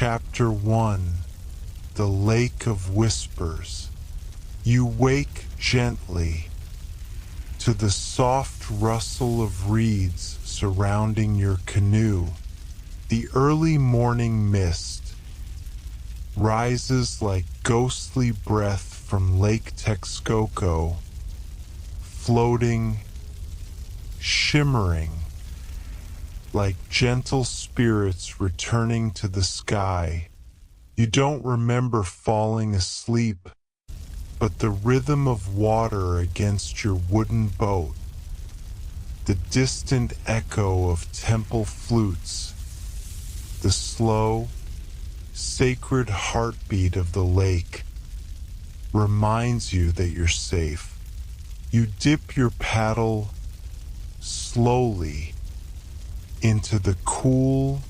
Chapter 1: The Lake of Whispers. You wake gently to the soft rustle of reeds surrounding your canoe. The early morning mist rises like ghostly breath from Lake Texcoco, floating, shimmering, like gentle spirits returning to the sky. You don't remember falling asleep, but the rhythm of water against your wooden boat, the distant echo of temple flutes, the slow, sacred heartbeat of the lake reminds you that you're safe. You dip your paddle slowly into the cool,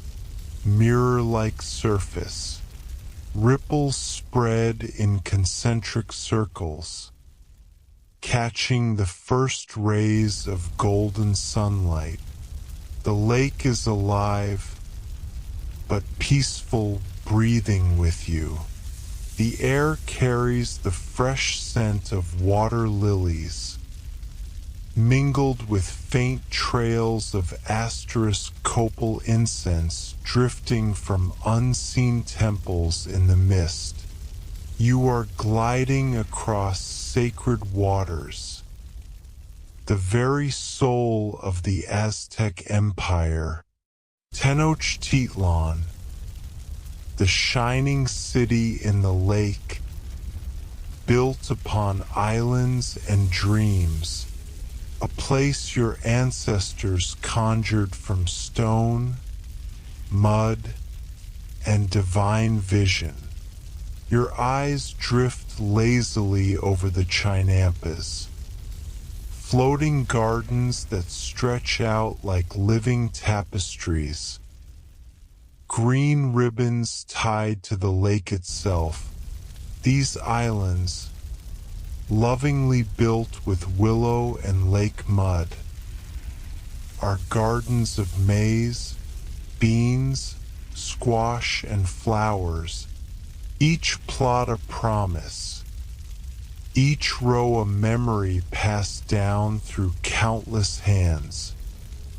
mirror-like surface. Ripples spread in concentric circles, catching the first rays of golden sunlight. The lake is alive, but peaceful, breathing with you. The air carries the fresh scent of water lilies, mingled with faint trails of asterisk copal incense drifting from unseen temples in the mist. You are gliding across sacred waters, the very soul of the Aztec Empire. Tenochtitlan, the shining city in the lake, built upon islands and dreams, a place your ancestors conjured from stone, mud, and divine vision. Your eyes drift lazily over the Chinampas, floating gardens that stretch out like living tapestries, green ribbons tied to the lake itself. These islands, lovingly built with willow and lake mud, are gardens of maize, beans, squash, and flowers, each plot a promise, each row a memory passed down through countless hands.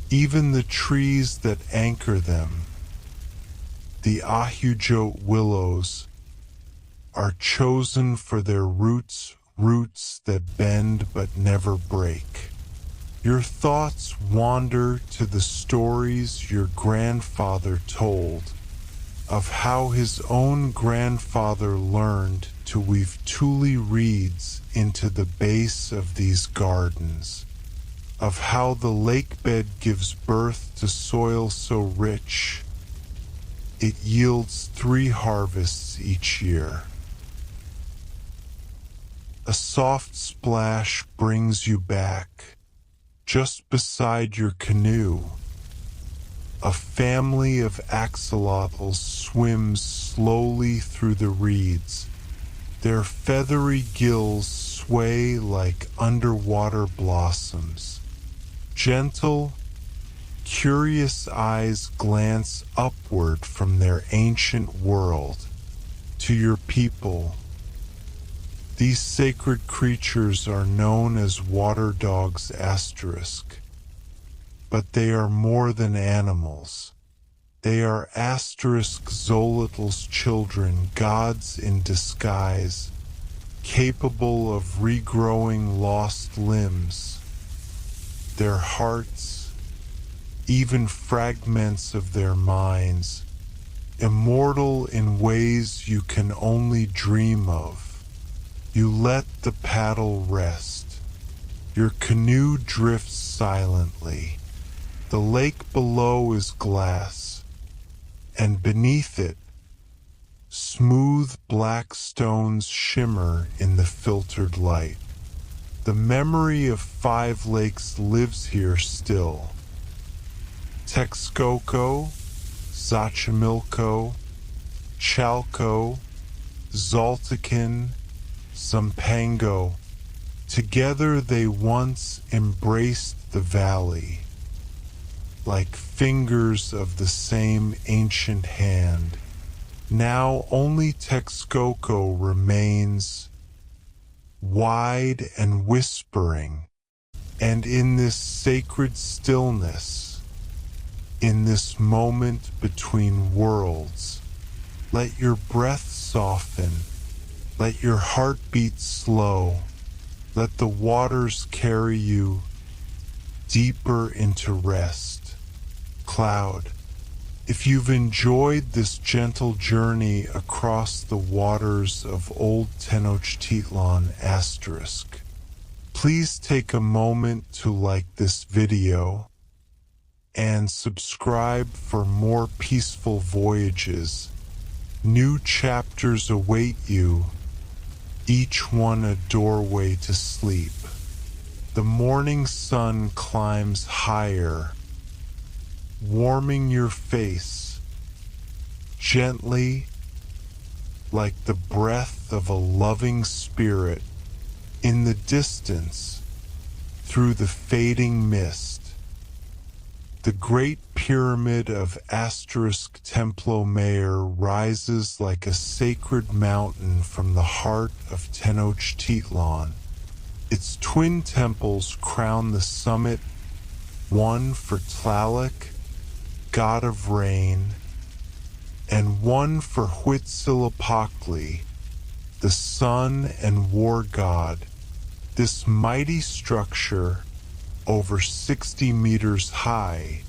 Even the trees that anchor them, the Ahujot willows, are chosen for their roots that bend but never break. Your thoughts wander to the stories your grandfather told, of how his own grandfather learned to weave tule reeds into the base of these gardens, of how the lake bed gives birth to soil so rich it yields 3 harvests each year. A soft splash brings you back. Just beside your canoe, a family of axolotls swims slowly through the reeds. Their feathery gills sway like underwater blossoms. Gentle, curious eyes glance upward from their ancient world to your people. These sacred creatures are known as water dogs asterisk, but they are more than animals. They are asterisk Xolotl's children, gods in disguise, capable of regrowing lost limbs. Their hearts, even fragments of their minds, immortal in ways you can only dream of. You let the paddle rest. Your canoe drifts silently. The lake below is glass, and beneath it, smooth black stones shimmer in the filtered light. The memory of 5 lakes lives here still. Texcoco, Xochimilco, Chalco, Xaltican, Zumpango. Together they once embraced the valley, like fingers of the same ancient hand. Now only Texcoco remains, wide and whispering, and in this sacred stillness, in this moment between worlds, let your breath soften, let your heart beat slow, let the waters carry you deeper into rest. Cloud, if you've enjoyed this gentle journey across the waters of Old Tenochtitlan *, please take a moment to like this video and subscribe for more peaceful voyages. New chapters await you, each one a doorway to sleep. The morning sun climbs higher, warming your face gently like the breath of a loving spirit. In the distance, through the fading mist, the great pyramid of Templo Mayor rises like a sacred mountain from the heart of Tenochtitlan. Its twin temples crown the summit, one for Tlaloc, god of rain, and one for Huitzilopochtli, the sun and war god. This mighty structure, over 60 meters high,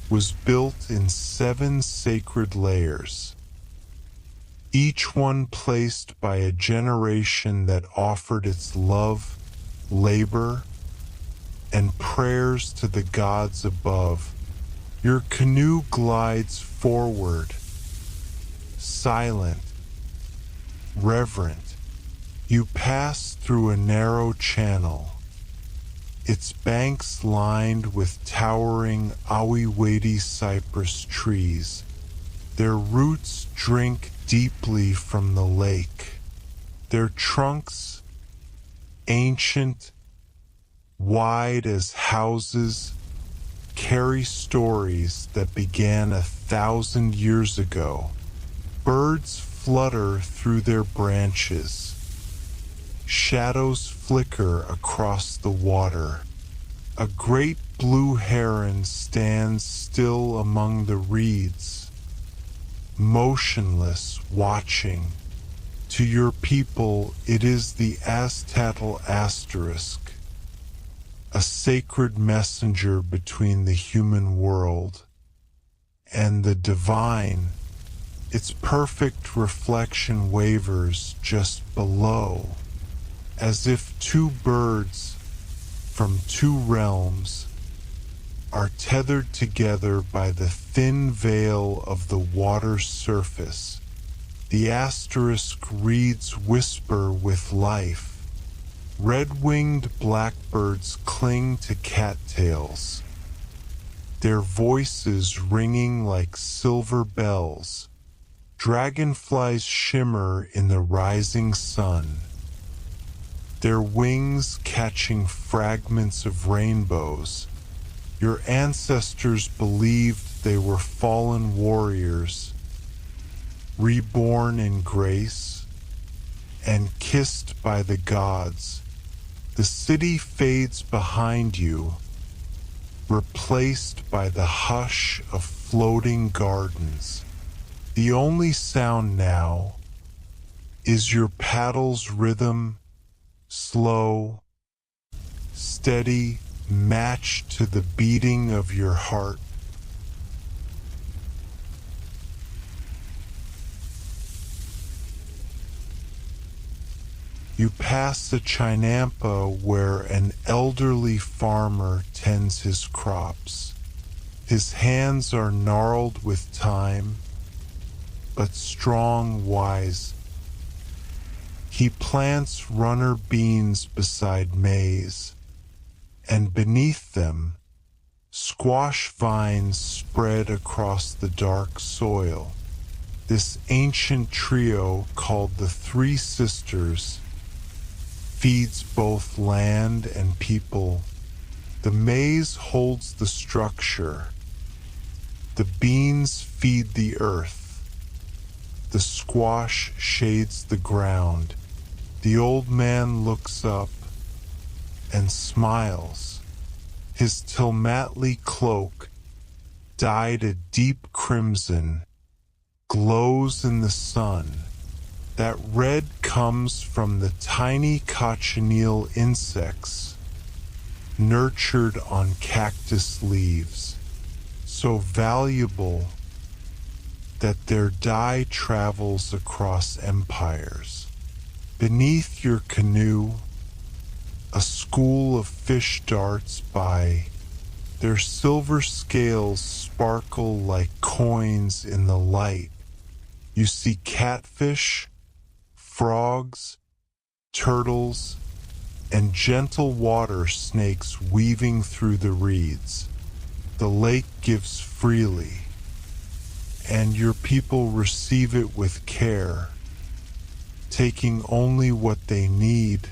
was built in 7 sacred layers, each one placed by a generation that offered its love, labor, and prayers to the gods above. Your canoe glides forward, silent, reverent. You pass through a narrow channel, its banks lined with towering Awiwadi cypress trees. Their roots drink deeply from the lake. Their trunks, ancient, wide as houses, carry stories that began 1,000 years ago. Birds flutter through their branches. Shadows flicker across the water. A great blue heron stands still among the reeds, motionless, watching. To your people, it is the Aztatl *, a sacred messenger between the human world and the divine. Its perfect reflection wavers just below, as if 2 birds from 2 realms are tethered together by the thin veil of the water's surface. The * reeds whisper with life. Red-winged blackbirds cling to cattails, their voices ringing like silver bells. Dragonflies shimmer in the rising sun, their wings catching fragments of rainbows. Your ancestors believed they were fallen warriors, reborn in grace and kissed by the gods. The city fades behind you, replaced by the hush of floating gardens. The only sound now is your paddle's rhythm, slow, steady, matched to the beating of your heart. You pass a chinampa where an elderly farmer tends his crops. His hands are gnarled with time, but strong, wise. He plants runner beans beside maize, and beneath them, squash vines spread across the dark soil. This ancient trio, called the Three Sisters, feeds both land and people. The maize holds the structure. The beans feed the earth. The squash shades the ground. The old man looks up and smiles. His tilmatli cloak, dyed a deep crimson, glows in the sun. That red comes from the tiny cochineal insects nurtured on cactus leaves, so valuable that their dye travels across empires. Beneath your canoe, a school of fish darts by. Their silver scales sparkle like coins in the light. You see catfish, frogs, turtles, and gentle water snakes weaving through the reeds. The lake gives freely, and your people receive it with care, taking only what they need,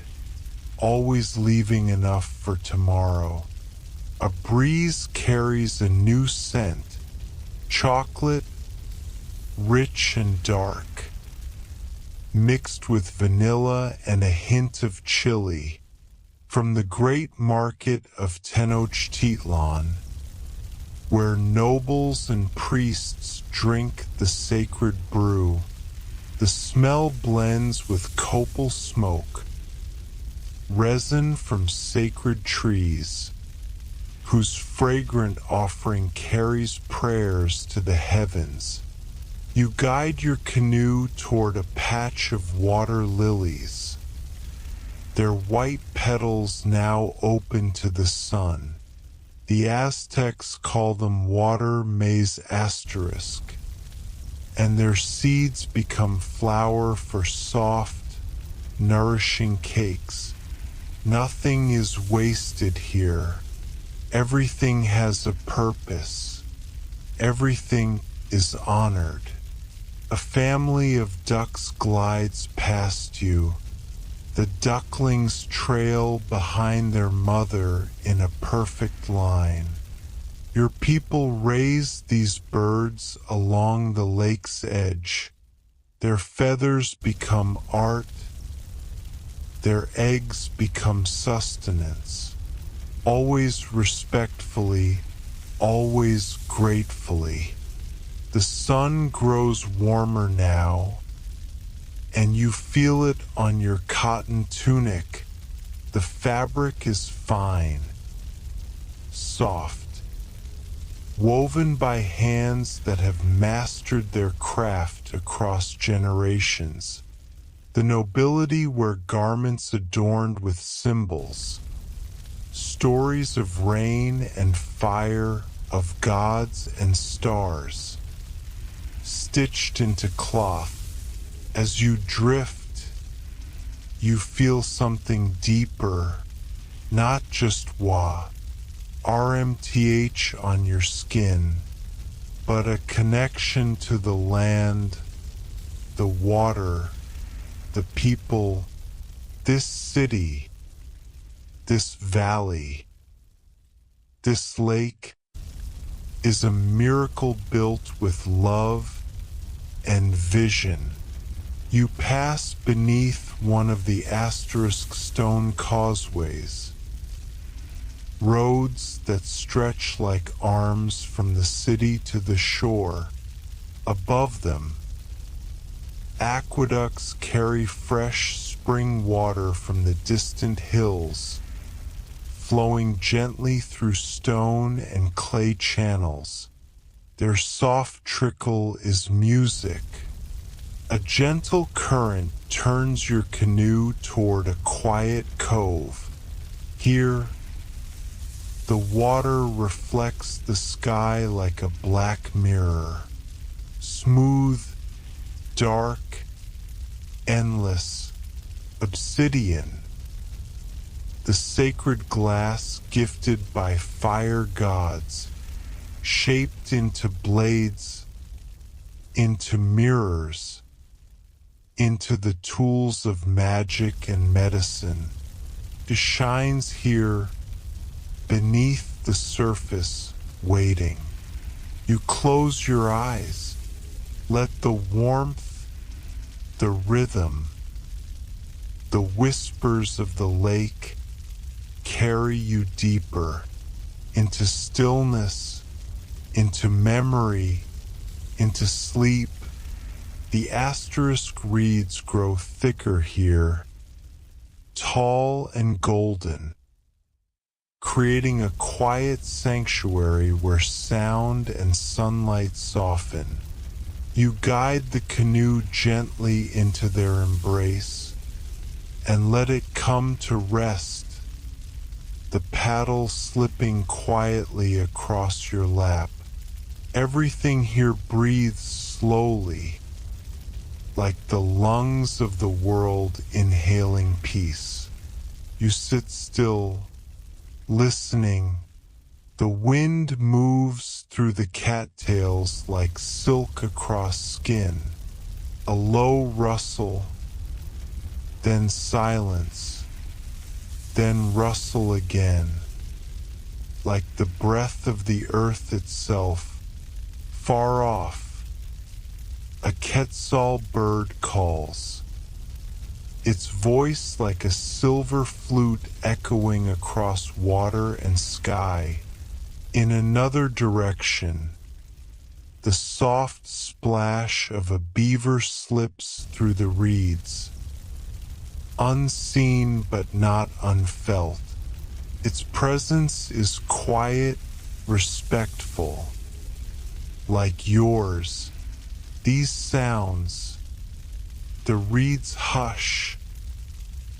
always leaving enough for tomorrow. A breeze carries a new scent, chocolate, rich and dark, mixed with vanilla and a hint of chili. From the great market of Tenochtitlan, where nobles and priests drink the sacred brew, the smell blends with copal smoke, resin from sacred trees, whose fragrant offering carries prayers to the heavens. You guide your canoe toward a patch of water lilies, their white petals now open to the sun. The Aztecs call them water maize asterisk, and their seeds become flour for soft, nourishing cakes. Nothing is wasted here. Everything has a purpose. Everything is honored. A family of ducks glides past you. The ducklings trail behind their mother in a perfect line. Your people raise these birds along the lake's edge. Their feathers become art. Their eggs become sustenance. Always respectfully, always gratefully. The sun grows warmer now, and you feel it on your cotton tunic. The fabric is fine, soft, woven by hands that have mastered their craft across generations. The nobility wear garments adorned with symbols, stories of rain and fire, of gods and stars, stitched into cloth. As you drift, you feel something deeper, not just RMTH on your skin, but a connection to the land, the water, the people, this city, this valley, this lake is a miracle built with love and vision. You pass beneath one of the asterisk stone causeways, roads that stretch like arms from the city to the shore. Above them, aqueducts carry fresh spring water from the distant hills, flowing gently through stone and clay channels. Their soft trickle is music. A gentle current turns your canoe toward a quiet cove. Here, the water reflects the sky like a black mirror, smooth, dark, endless, obsidian. The sacred glass gifted by fire gods, shaped into blades, into mirrors, into the tools of magic and medicine. It shines here beneath the surface, waiting. You close your eyes. Let the warmth the rhythm, the whispers of the lake carry you deeper into stillness, into memory, into sleep. The asterisk reeds grow thicker here, tall and golden, creating a quiet sanctuary where sound and sunlight soften. You guide the canoe gently into their embrace and let it come to rest, the paddle slipping quietly across your lap. Everything here breathes slowly, like the lungs of the world inhaling peace. You sit still, listening. The wind moves through the cattails like silk across skin. A low rustle, then silence, then rustle again, like the breath of the earth itself. Far off, a quetzal bird calls, its voice like a silver flute echoing across water and sky. In another direction, the soft splash of a beaver slips through the reeds, unseen but not unfelt. Its presence is quiet, respectful, like yours. These sounds, the reeds hush,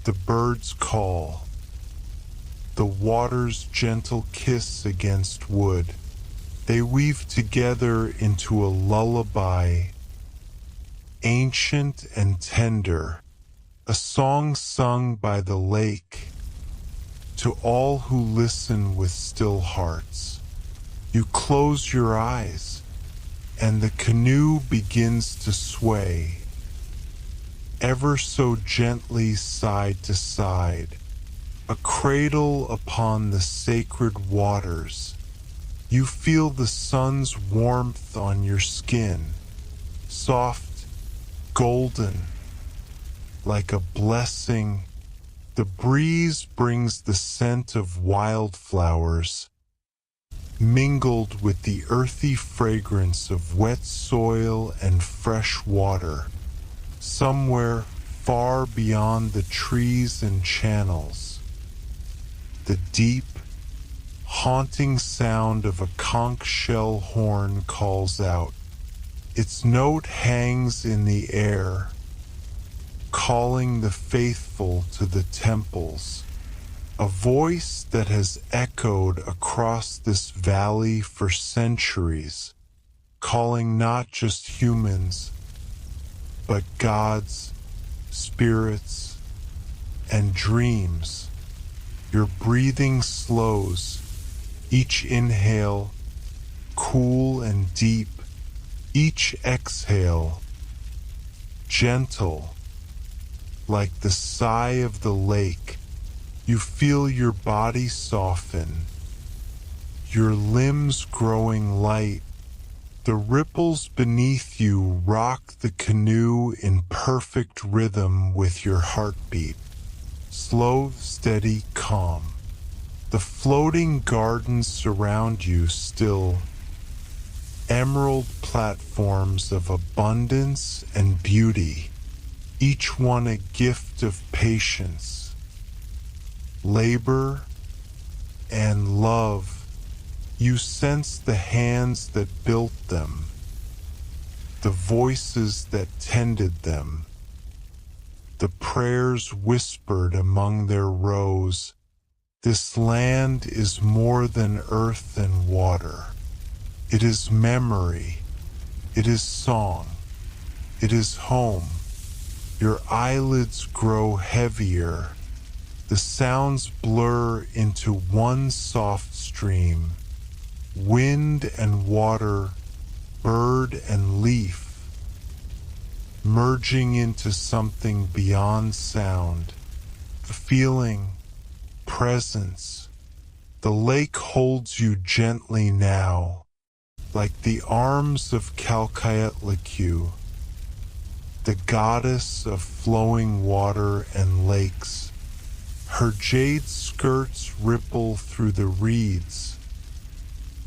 the birds call, the water's gentle kiss against wood. They weave together into a lullaby, ancient and tender, a song sung by the lake to all who listen with still hearts. You close your eyes, and the canoe begins to sway, ever so gently side to side, a cradle upon the sacred waters. You feel the sun's warmth on your skin, soft, golden, like a blessing. The breeze brings the scent of wildflowers, mingled with the earthy fragrance of wet soil and fresh water. Somewhere far beyond the trees and channels, the deep, haunting sound of a conch shell horn calls out. Its note hangs in the air, calling the faithful to the temples. A voice that has echoed across this valley for centuries, calling not just humans, but gods, spirits, and dreams. Your breathing slows, each inhale cool and deep, each exhale gentle, like the sigh of the lake. You feel your body soften, your limbs growing light. The ripples beneath you rock the canoe in perfect rhythm with your heartbeat. Slow, steady, calm. The floating gardens surround you still, emerald platforms of abundance and beauty, each one a gift of patience, labor, and love. You sense the hands that built them, the voices that tended them, the prayers whispered among their rows. This land is more than earth and water. It is memory. It is song. It is home. Your eyelids grow heavier. The sounds blur into one soft stream. Wind and water, bird and leaf, merging into something beyond sound. The feeling, presence. The lake holds you gently now, like the arms of Calcayetlacu, the goddess of flowing water and lakes. Her jade skirts ripple through the reeds,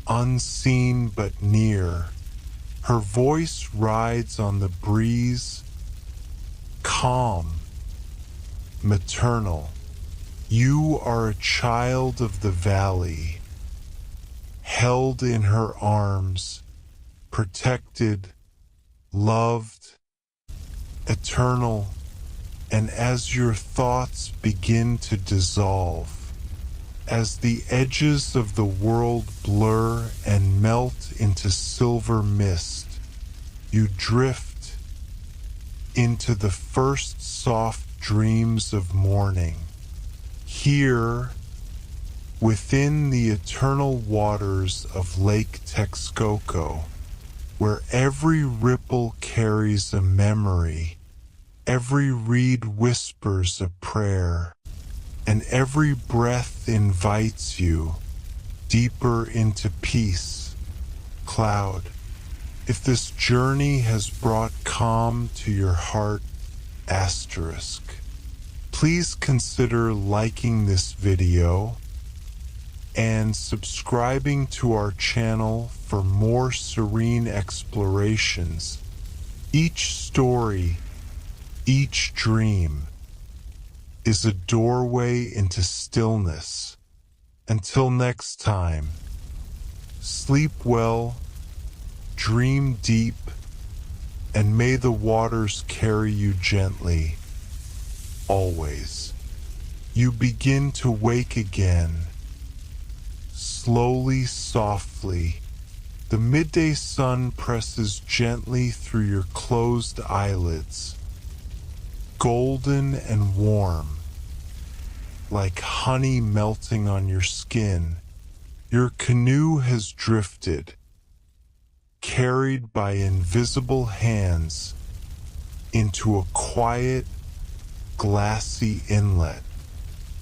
unseen but near. Her voice rides on the breeze, calm, maternal. You are a child of the valley, held in her arms, protected, loved, eternal. And as your thoughts begin to dissolve, as the edges of the world blur and melt into silver mist, you drift into the first soft dreams of morning. Here, within the eternal waters of Lake Texcoco, where every ripple carries a memory, every reed whispers a prayer, and every breath invites you deeper into peace. Cloud, if this journey has brought calm to your heart, asterisk, please consider liking this video and subscribing to our channel for more serene explorations. Each story, each dream is a doorway into stillness. Until next time, sleep well, dream deep, and may the waters carry you gently, always. You begin to wake again, slowly, softly. The midday sun presses gently through your closed eyelids, golden and warm, like honey melting on your skin. Your canoe has drifted, carried by invisible hands, into a quiet, glassy inlet.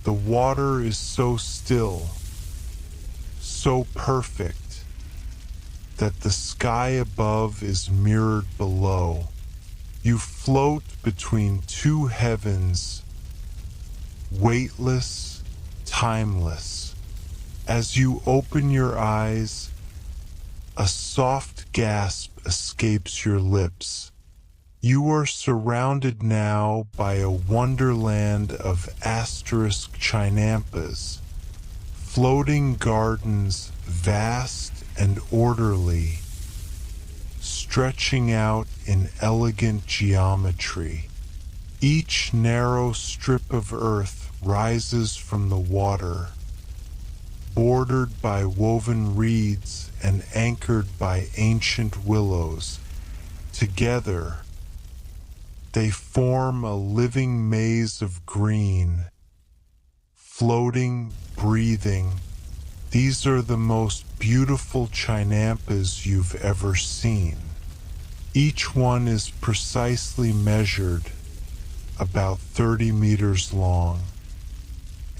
The water is so still, so perfect, that the sky above is mirrored below. You float between two heavens, weightless, timeless. As you open your eyes, a soft gasp escapes your lips. You are surrounded now by a wonderland of asterisk chinampas, floating gardens vast and orderly, stretching out in elegant geometry. Each narrow strip of earth rises from the water, bordered by woven reeds and anchored by ancient willows. Together, they form a living maze of green, floating, breathing. These are the most beautiful chinampas you've ever seen. Each one is precisely measured, about 30 meters long,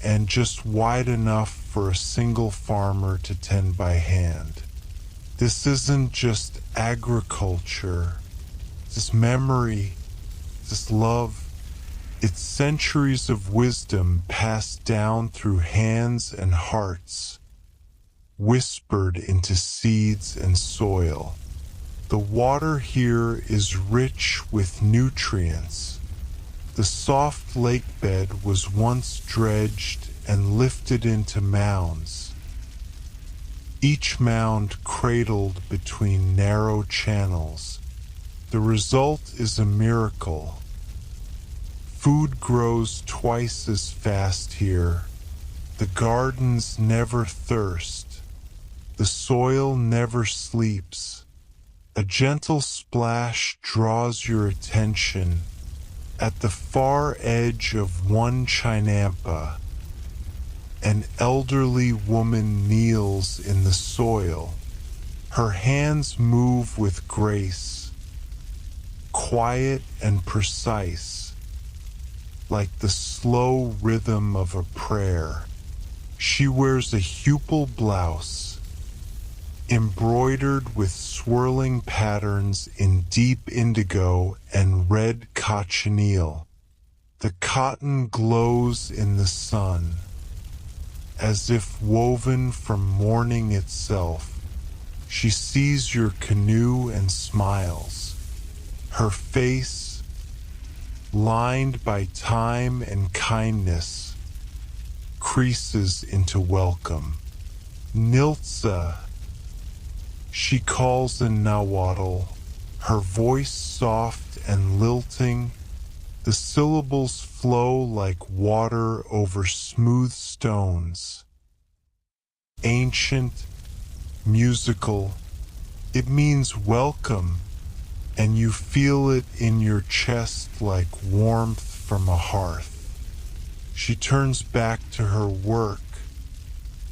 and just wide enough for a single farmer to tend by hand. This isn't just agriculture, this memory, this love. It's centuries of wisdom passed down through hands and hearts, whispered into seeds and soil. The water here is rich with nutrients. The soft lake bed was once dredged and lifted into mounds, each mound cradled between narrow channels. The result is a miracle. Food grows twice as fast here. The gardens never thirst. The soil never sleeps. A gentle splash draws your attention. At the far edge of one chinampa, an elderly woman kneels in the soil. Her hands move with grace, quiet and precise, like the slow rhythm of a prayer. She wears a hupal blouse, embroidered with swirling patterns in deep indigo and red cochineal. The cotton glows in the sun, as if woven from morning itself. She sees your canoe and smiles. Her face, lined by time and kindness, creases into welcome. Niltza, she calls in Nahuatl, her voice soft and lilting. The syllables flow like water over smooth stones. Ancient, musical, it means welcome, and you feel it in your chest like warmth from a hearth. She turns back to her work,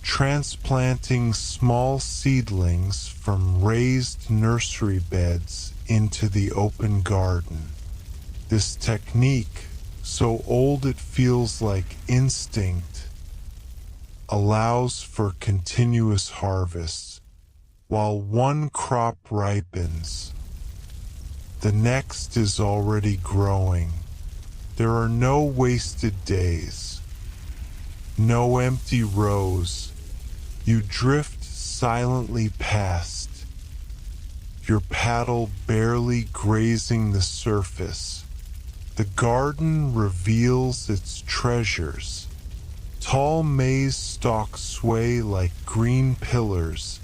transplanting small seedlings from raised nursery beds into the open garden. This technique, so old it feels like instinct, allows for continuous harvests. While one crop ripens, the next is already growing. There are no wasted days, no empty rows. You drift silently past, your paddle barely grazing the surface. The garden reveals its treasures. Tall maize stalks sway like green pillars.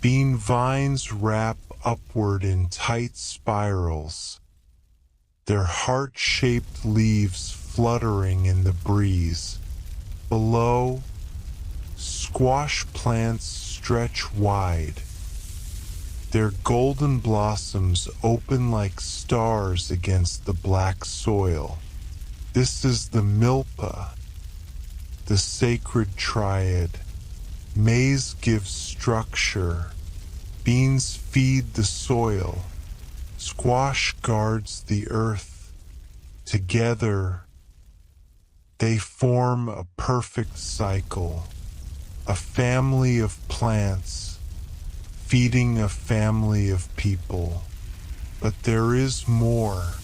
Bean vines wrap upward in tight spirals, their heart-shaped leaves fluttering in the breeze. Below, squash plants stretch wide, their golden blossoms open like stars against the black soil. This is the milpa, the sacred triad. Maize gives structure, beans feed the soil, squash guards the earth. Together, they form a perfect cycle, a family of plants feeding a family of people. But there is more.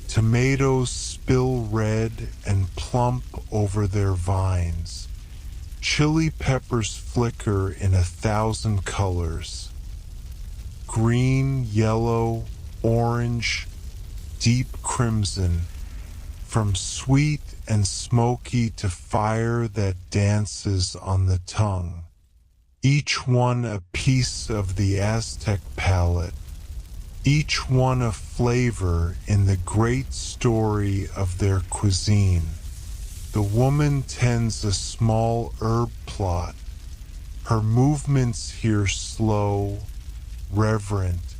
Tomatoes spill red and plump over their vines. Chili peppers flicker in 1,000 colors. Green, yellow, orange, deep crimson, from sweet and smoky to fire that dances on the tongue. Each one a piece of the Aztec palate, each one a flavor in the great story of their cuisine. The woman tends a small herb plot, her movements here slow, reverent.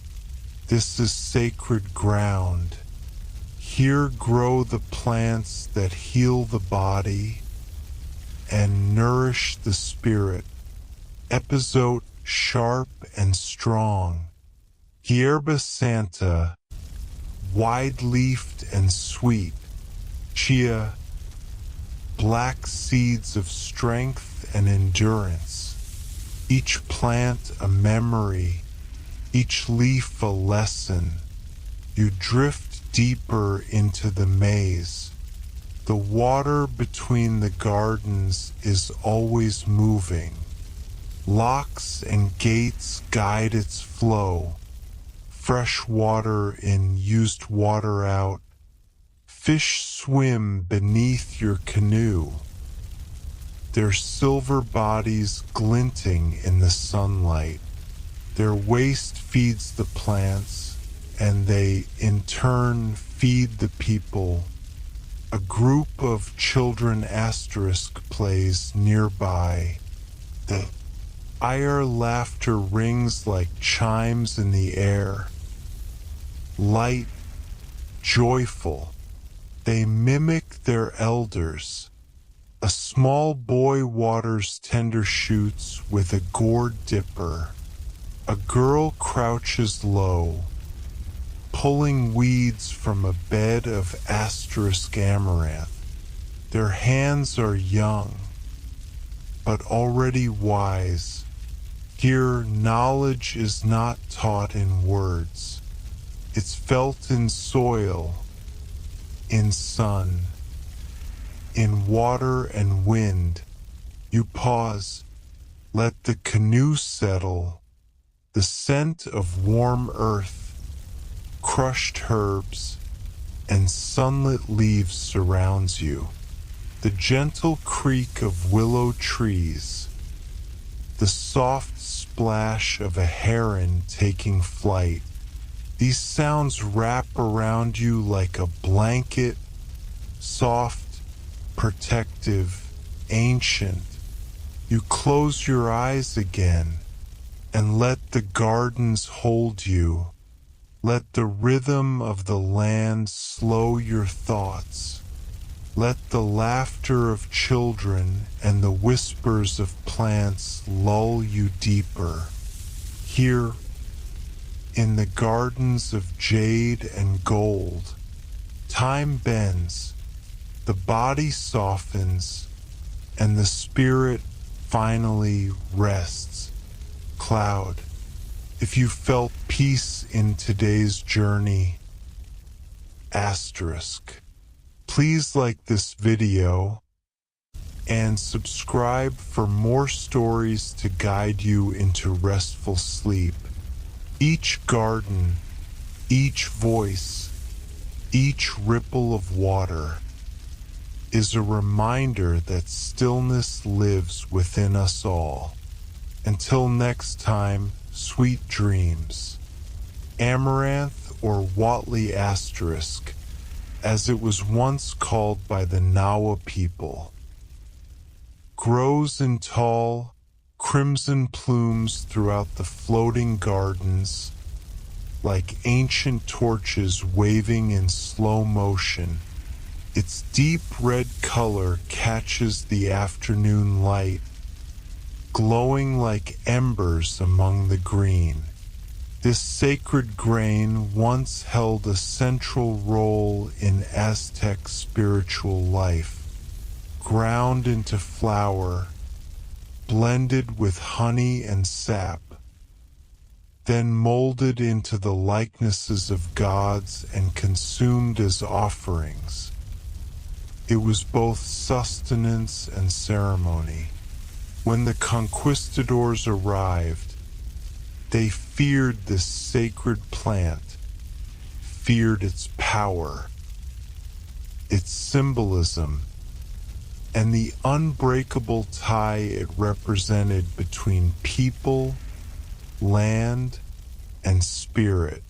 This is sacred ground. Here grow the plants that heal the body and nourish the spirit. Episode sharp and strong. Hierba Santa, wide-leafed and sweet. Chia, black seeds of strength and endurance. Each plant a memory, each leaf a lesson. You drift deeper into the maze. The water between the gardens is always moving. Locks and gates guide its flow. Fresh water in, used water out. Fish swim beneath your canoe, their silver bodies glinting in the sunlight. Their waste feeds the plants, and they in turn feed the people. A group of children asterisk plays nearby. The Ire laughter rings like chimes in the air. Light, joyful, they mimic their elders. A small boy waters tender shoots with a gourd dipper. A girl crouches low, pulling weeds from a bed of asterisk amaranth. Their hands are young, but already wise, Here, knowledge is not taught in words. It's felt in soil, in sun, in water and wind. You pause, let the canoe settle. The scent of warm earth, crushed herbs, and sunlit leaves surrounds you. The gentle creak of willow trees, the soft splash of a heron taking flight. These sounds wrap around you like a blanket, soft, protective, ancient. You close your eyes again and let the gardens hold you. Let the rhythm of the land slow your thoughts. Let the laughter of children and the whispers of plants lull you deeper. Here, in the gardens of jade and gold, time bends, the body softens, and the spirit finally rests. Cloud, if you felt peace in today's journey, asterisk. Please like this video and subscribe for more stories to guide you into restful sleep. Each garden, each voice, each ripple of water is a reminder that stillness lives within us all. Until next time, sweet dreams. Amaranth, or Watley asterisk, as it was once called by the Nawa people, grows in tall, crimson plumes throughout the floating gardens, like ancient torches waving in slow motion. Its deep red color catches the afternoon light, glowing like embers among the green. This sacred grain once held a central role in Aztec spiritual life. Ground into flour, blended with honey and sap, then molded into the likenesses of gods and consumed as offerings. It was both sustenance and ceremony. When the conquistadors arrived, they feared this sacred plant, feared its power, its symbolism, and the unbreakable tie it represented between people, land, and spirit.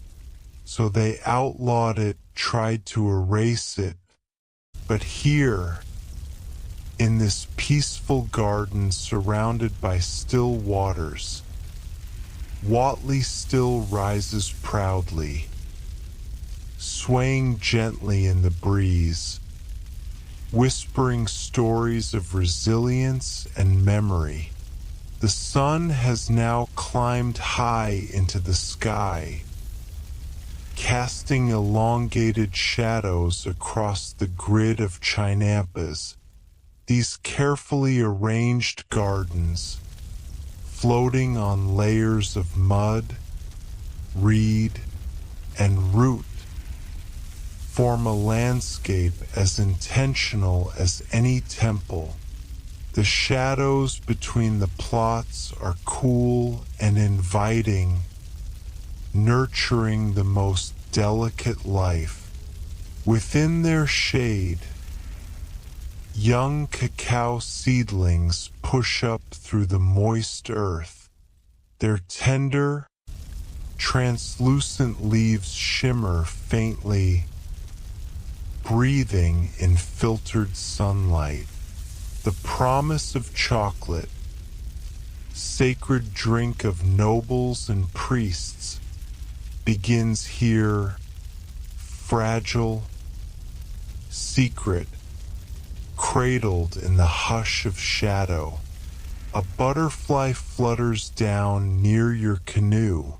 So they outlawed it, tried to erase it. But here, in this peaceful garden surrounded by still waters, Watley still rises proudly, swaying gently in the breeze, whispering stories of resilience and memory. The sun has now climbed high into the sky, casting elongated shadows across the grid of chinampas. These carefully arranged gardens, floating on layers of mud, reed, and root, form a landscape as intentional as any temple. The shadows between the plots are cool and inviting, nurturing the most delicate life. Within their shade, young cacao seedlings push up through the moist earth. Their tender, translucent leaves shimmer faintly, breathing in filtered sunlight. The promise of chocolate, sacred drink of nobles and priests, begins here, fragile, secret, cradled in the hush of shadow. A butterfly flutters down near your canoe,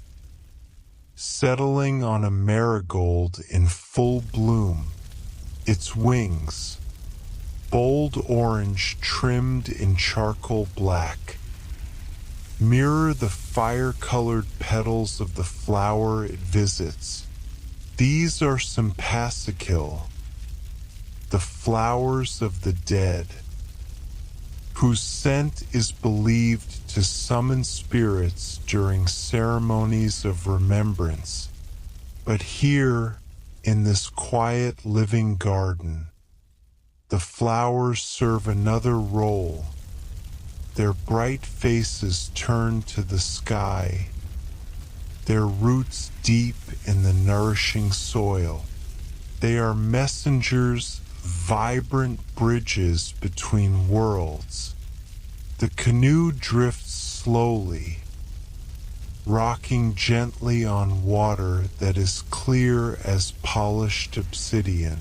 settling on a marigold in full bloom. Its wings, bold orange trimmed in charcoal black, mirror the fire-colored petals of the flower it visits. These are Sympasicil, the flowers of the dead, whose scent is believed to summon spirits during ceremonies of remembrance. But here, in this quiet living garden, the flowers serve another role. Their bright faces turn to the sky, their roots deep in the nourishing soil. They are messengers, vibrant bridges between worlds. The canoe drifts slowly, rocking gently on water that is clear as polished obsidian.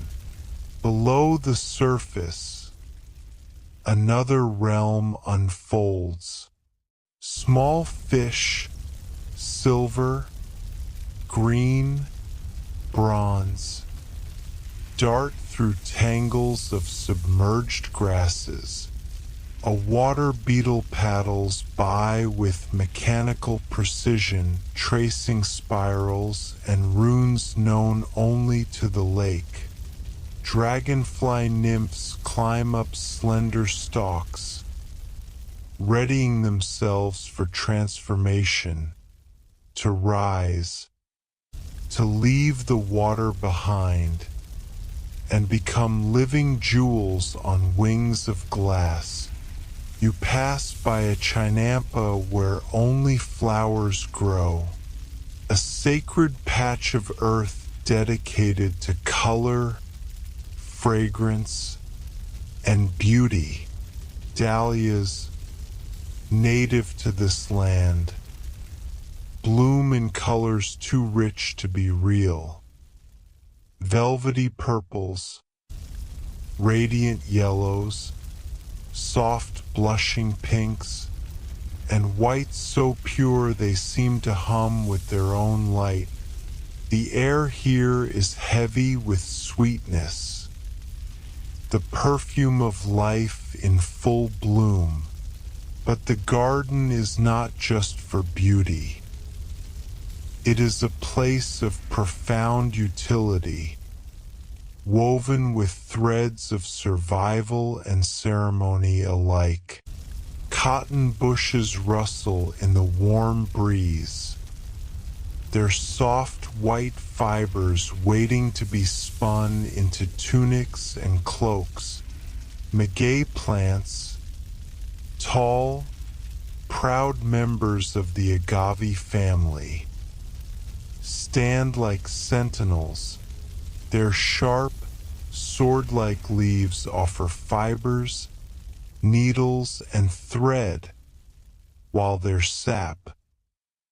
Below the surface, another realm unfolds. Small fish, silver, green, bronze, dart through tangles of submerged grasses. A water beetle paddles by with mechanical precision, tracing spirals and runes known only to the lake. Dragonfly nymphs climb up slender stalks, readying themselves for transformation, to rise, to leave the water behind, and become living jewels on wings of glass. You pass by a chinampa where only flowers grow, a sacred patch of earth dedicated to color, fragrance, and beauty. Dahlias, native to this land, bloom in colors too rich to be real. Velvety purples, radiant yellows, soft blushing pinks, and whites so pure they seem to hum with their own light. The air here is heavy with sweetness, the perfume of life in full bloom. But the garden is not just for beauty. It is a place of profound utility, woven with threads of survival and ceremony alike. Cotton bushes rustle in the warm breeze, their soft white fibers waiting to be spun into tunics and cloaks. Maguey plants, tall, proud members of the agave family, stand like sentinels. Their sharp, sword-like leaves offer fibers, needles, and thread, while their sap,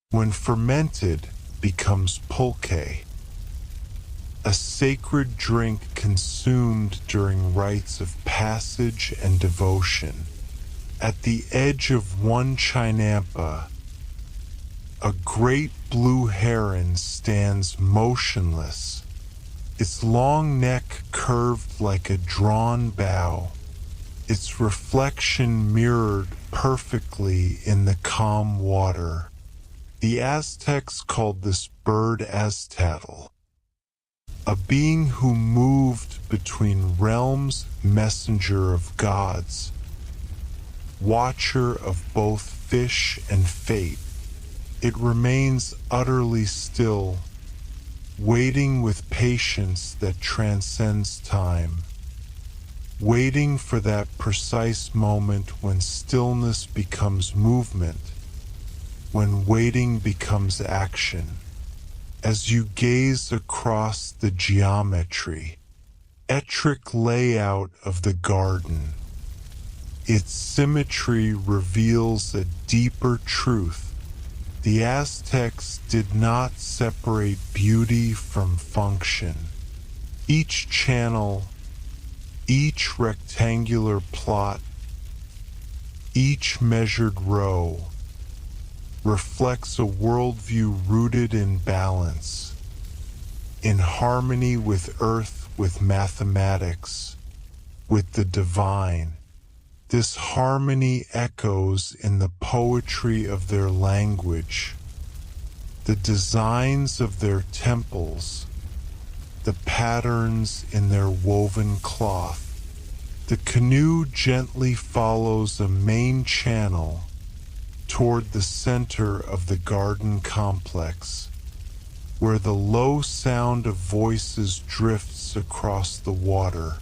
when fermented, becomes pulque, a sacred drink consumed during rites of passage and devotion. At the edge of one chinampa, a great blue heron stands motionless, its long neck curved like a drawn bow, its reflection mirrored perfectly in the calm water. The Aztecs called this bird Aztatl, a being who moved between realms, messenger of gods, watcher of both fish and fate. It remains utterly still, waiting with patience that transcends time, waiting for that precise moment when stillness becomes movement, when waiting becomes action. As you gaze across the geometry, etric layout of the garden, its symmetry reveals a deeper truth. The Aztecs did not separate beauty from function. Each channel, each rectangular plot, each measured row reflects a worldview rooted in balance, in harmony with earth, with mathematics, with the divine. This harmony echoes in the poetry of their language, the designs of their temples, the patterns in their woven cloth. The canoe gently follows a main channel toward the center of the garden complex, where the low sound of voices drifts across the water.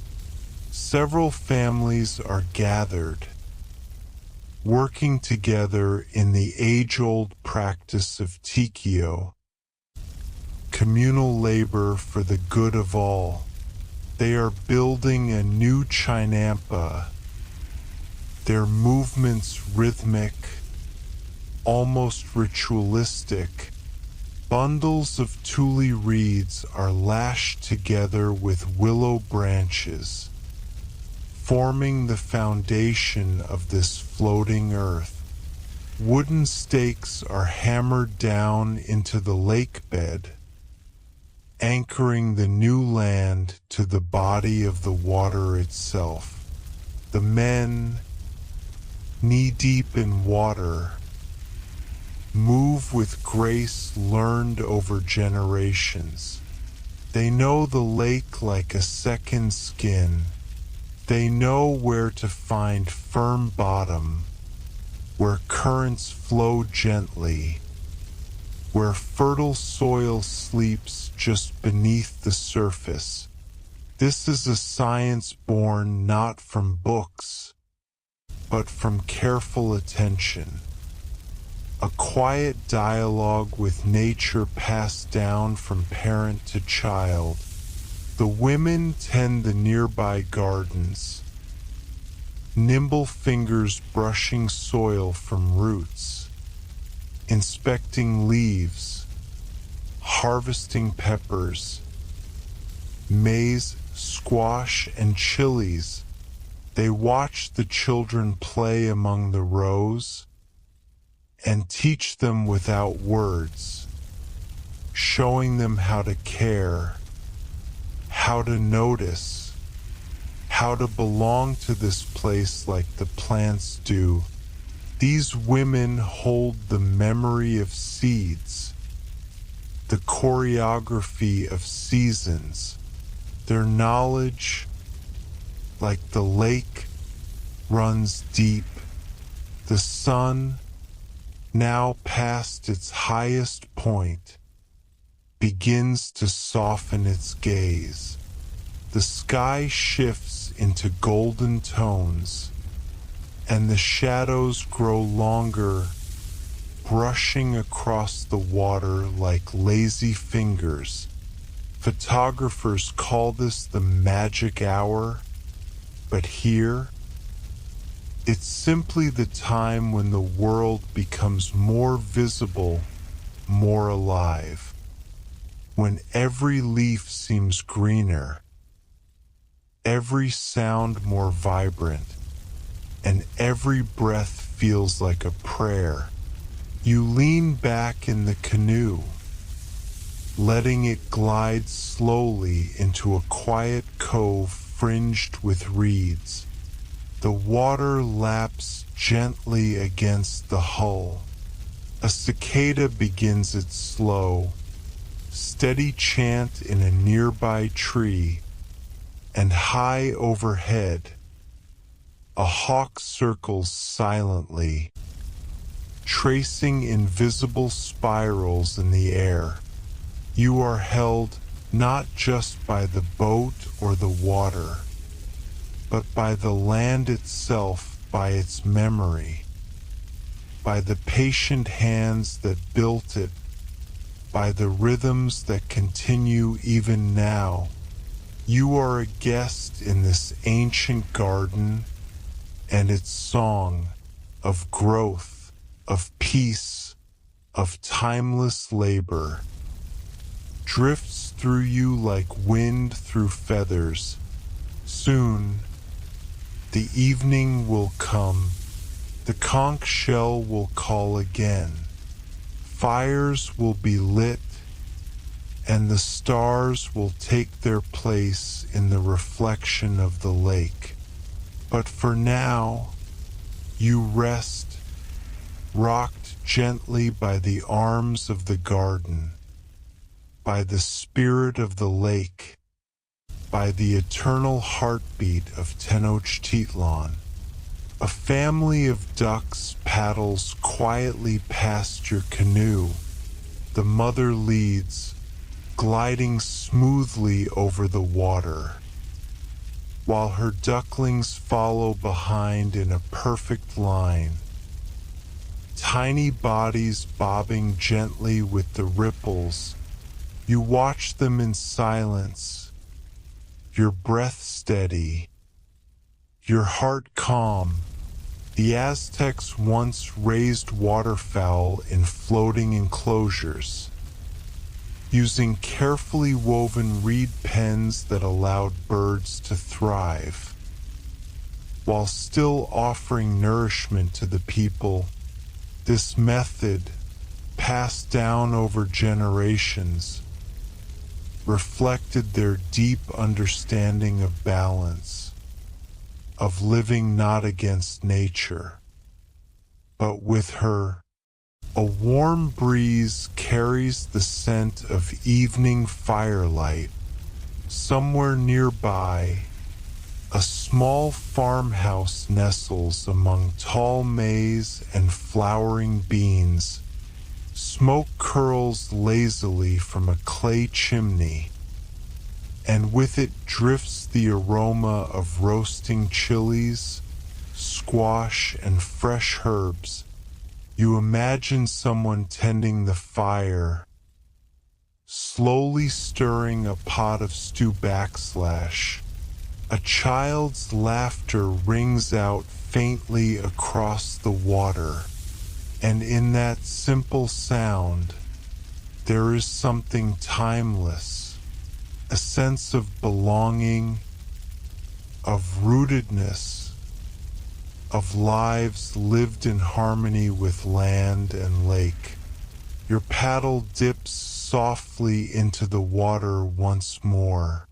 Several families are gathered, working together in the age-old practice of tikio, communal labor for the good of all. They are building a new chinampa, their movements rhythmic, almost ritualistic. Bundles of tule reeds are lashed together with willow branches, forming the foundation of this floating earth. Wooden stakes are hammered down into the lake bed, anchoring the new land to the body of the water itself. The men, knee-deep in water, move with grace learned over generations. They know the lake like a second skin. They know where to find firm bottom, where currents flow gently, where fertile soil sleeps just beneath the surface. This is a science born not from books, but from careful attention. A quiet dialogue with nature passed down from parent to child. The women tend the nearby gardens, nimble fingers brushing soil from roots, inspecting leaves, harvesting peppers, maize, squash, and chilies. They watch the children play among the rows and teach them without words, showing them how to care, how to notice, how to belong to this place like the plants do. These women hold the memory of seeds, the choreography of seasons. Their knowledge, like the lake, runs deep. The sun, now past its highest point, begins to soften its gaze. The sky shifts into golden tones, and the shadows grow longer, brushing across the water like lazy fingers. Photographers call this the magic hour, but here, it's simply the time when the world becomes more visible, more alive. When every leaf seems greener, every sound more vibrant, and every breath feels like a prayer. You lean back in the canoe, letting it glide slowly into a quiet cove fringed with reeds. The water laps gently against the hull. A cicada begins its slow, steady chant in a nearby tree, and high overhead, a hawk circles silently, tracing invisible spirals in the air. You are held not just by the boat or the water, but by the land itself, by its memory, by the patient hands that built it, by the rhythms that continue even now. You are a guest in this ancient garden, and its song of growth, of peace, of timeless labor drifts through you like wind through feathers. Soon, the evening will come. The conch shell will call again. Fires will be lit, and the stars will take their place in the reflection of the lake. But for now, You rest, rocked gently by the arms of the garden, by the spirit of the lake, by the eternal heartbeat of Tenochtitlan. A family of ducks paddles quietly past your canoe. The mother leads, gliding smoothly over the water, while her ducklings follow behind in a perfect line. Tiny bodies bobbing gently with the ripples, you watch them in silence, your breath steady, your heart calm. The Aztecs once raised waterfowl in floating enclosures, using carefully woven reed pens that allowed birds to thrive, while still offering nourishment to the people. This method, passed down over generations, reflected their deep understanding of balance, of living not against nature, but with her. A warm breeze carries the scent of evening firelight. Somewhere nearby, a small farmhouse nestles among tall maize and flowering beans. Smoke curls lazily from a clay chimney, and with it drifts the aroma of roasting chilies, squash, and fresh herbs. You imagine someone tending the fire, slowly stirring a pot of stew. A child's laughter rings out faintly across the water, and in that simple sound, there is something timeless, a sense of belonging, of rootedness, of lives lived in harmony with land and lake. Your paddle dips softly into the water once more.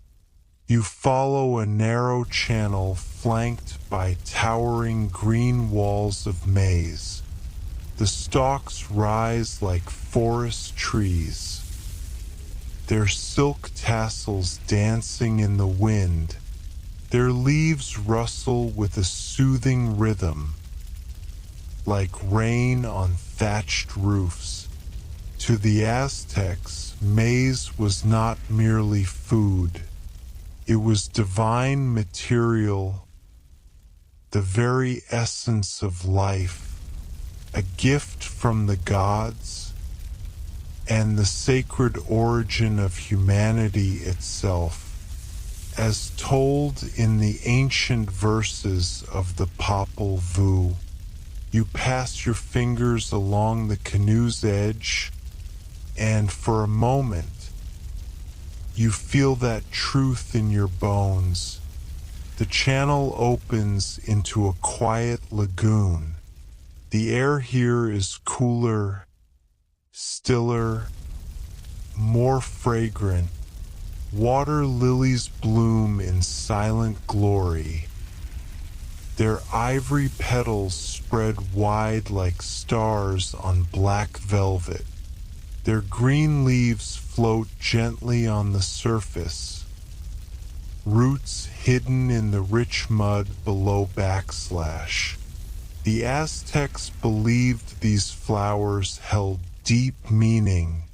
You follow a narrow channel flanked by towering green walls of maize. The stalks rise like forest trees, their silk tassels dancing in the wind. Their leaves rustle with a soothing rhythm, like rain on thatched roofs. To the Aztecs, maize was not merely food. It was divine material, the very essence of life, a gift from the gods, and the sacred origin of humanity itself. As told in the ancient verses of the Popol Vuh, you pass your fingers along the canoe's edge, and for a moment, you feel that truth in your bones. The channel opens into a quiet lagoon. The air here is cooler, stiller, more fragrant. Water lilies bloom in silent glory. Their ivory petals spread wide like stars on black velvet. Their green leaves float gently on the surface, roots hidden in the rich mud below. The Aztecs believed these flowers held deep meaning,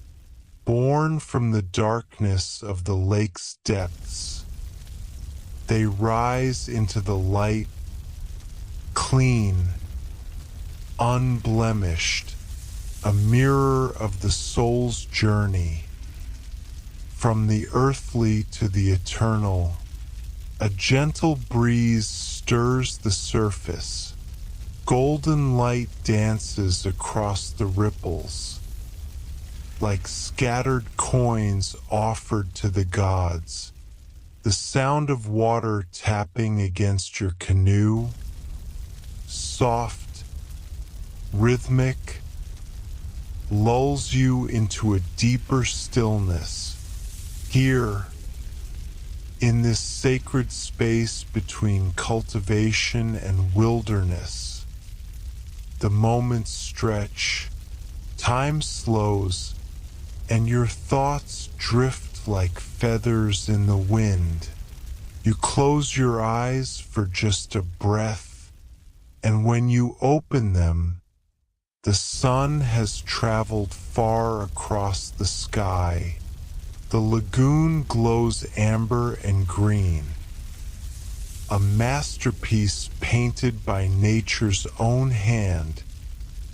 born from the darkness of the lake's depths. They rise into the light, clean, unblemished, a mirror of the soul's journey, from the earthly to the eternal. A gentle breeze stirs the surface. Golden light dances across the ripples, like scattered coins offered to the gods. The sound of water tapping against your canoe, soft, rhythmic, lulls you into a deeper stillness. Here, in this sacred space between cultivation and wilderness, The moments stretch, time slows, and your thoughts drift like feathers in the wind. You close your eyes for just a breath, and when you open them, the sun has traveled far across the sky. The lagoon glows amber and green, a masterpiece painted by nature's own hand.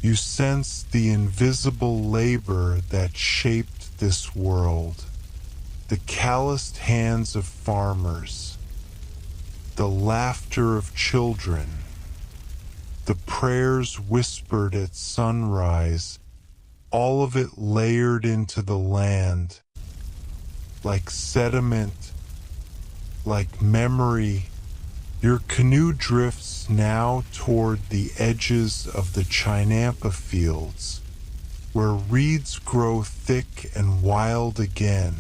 You sense the invisible labor that shaped this world, the calloused hands of farmers, the laughter of children, the prayers whispered at sunrise, all of it layered into the land, like sediment, like memory. Your canoe drifts now toward the edges of the chinampa fields, where reeds grow thick and wild again.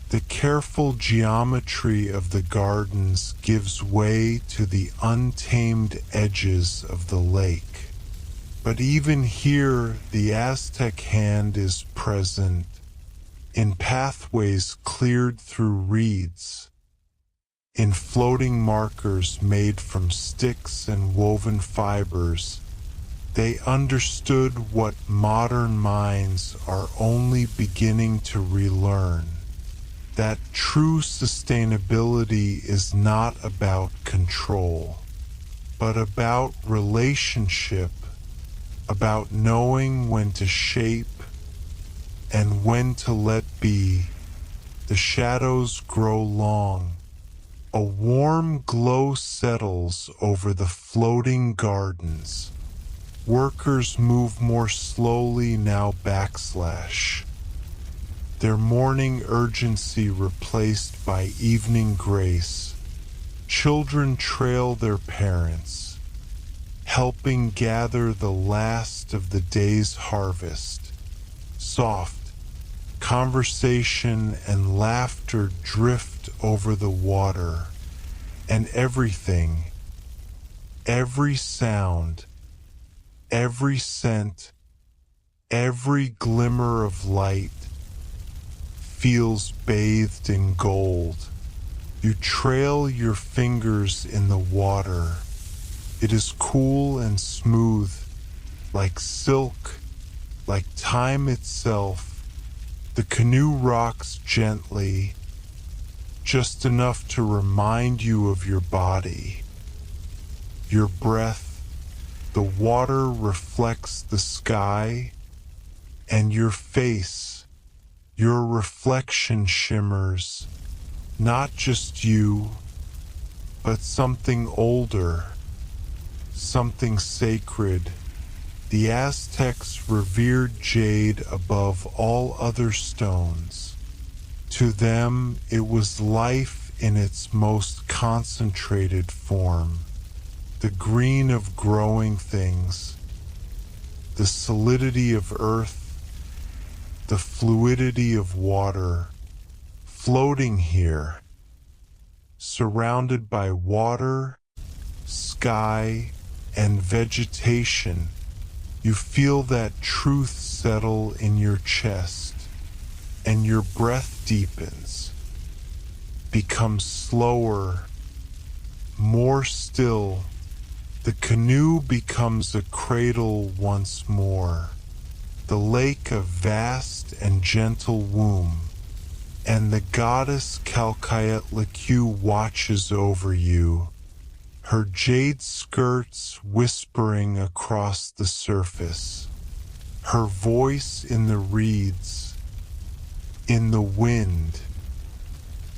The careful geometry of the gardens gives way to the untamed edges of the lake. But even here, the Aztec hand is present, in pathways cleared through reeds, in floating markers made from sticks and woven fibers. They understood what modern minds are only beginning to relearn, that true sustainability is not about control, but about relationship, about knowing when to shape and when to let be. The shadows grow long. A warm glow settles over the floating gardens. Workers move more slowly now. Their morning urgency replaced by evening grace. Children trail their parents, helping gather the last of the day's harvest. Soft conversation and laughter drift over the water, and everything, every sound, every scent, every glimmer of light feels bathed in gold. You trail your fingers in the water. It is cool and smooth, like silk, like time itself. The canoe rocks gently, just enough to remind you of your body, your breath. The water reflects the sky, and your face, your reflection shimmers, not just you, but something older, something sacred. The Aztecs revered jade above all other stones. To them, it was life in its most concentrated form, the green of growing things, the solidity of earth, the fluidity of water. Floating here, surrounded by water, sky, and vegetation, you feel that truth settle in your chest, and your breath deepens, becomes slower, more still. The canoe becomes a cradle once more, the lake a vast and gentle womb, and the goddess Calcayetlacu watches over you, her jade skirts whispering across the surface, her voice in the reeds, in the wind,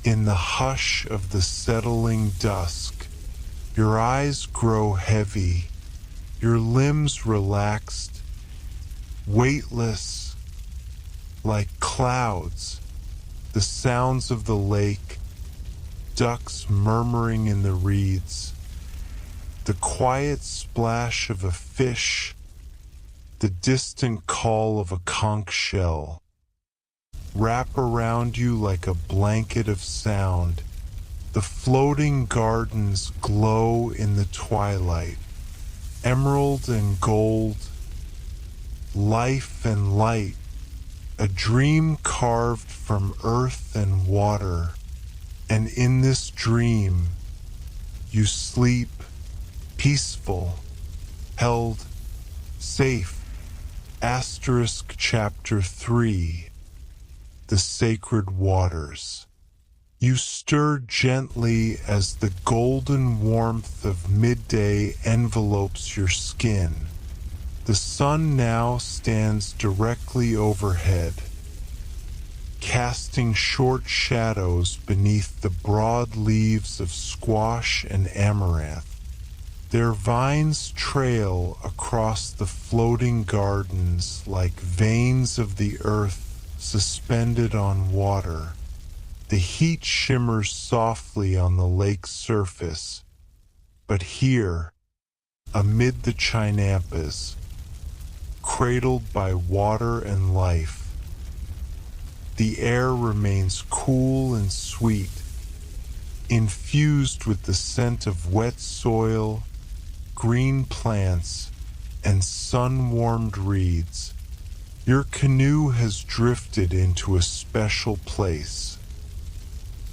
in the hush of the settling dusk. Your eyes grow heavy, your limbs relaxed, weightless, like clouds. The sounds of the lake, ducks murmuring in the reeds, the quiet splash of a fish, the distant call of a conch shell, wrap around you like a blanket of sound. The floating gardens glow in the twilight, emerald and gold, life and light, a dream carved from earth and water. And in this dream, you sleep peaceful, held safe. Asterisk Chapter 3, The Sacred Waters. You stir gently as the golden warmth of midday envelopes your skin. The sun now stands directly overhead, casting short shadows beneath the broad leaves of squash and amaranth. Their vines trail across the floating gardens like veins of the earth suspended on water. The heat shimmers softly on the lake's surface, but here, amid the chinampas, cradled by water and life, the air remains cool and sweet, infused with the scent of wet soil, green plants, and sun-warmed reeds. Your canoe has drifted into a special place,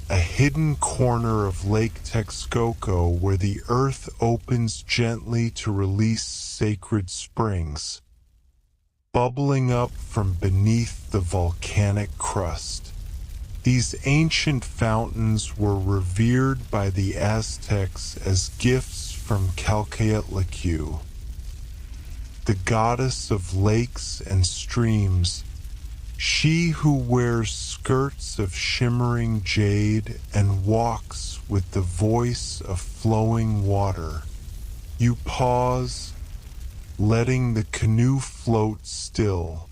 a hidden corner of Lake Texcoco where the earth opens gently to release sacred springs, bubbling up from beneath the volcanic crust. These ancient fountains were revered by the Aztecs as gifts from Calcayetlacu, the goddess of lakes and streams, she who wears skirts of shimmering jade and walks with the voice of flowing water. You pause, letting the canoe float still,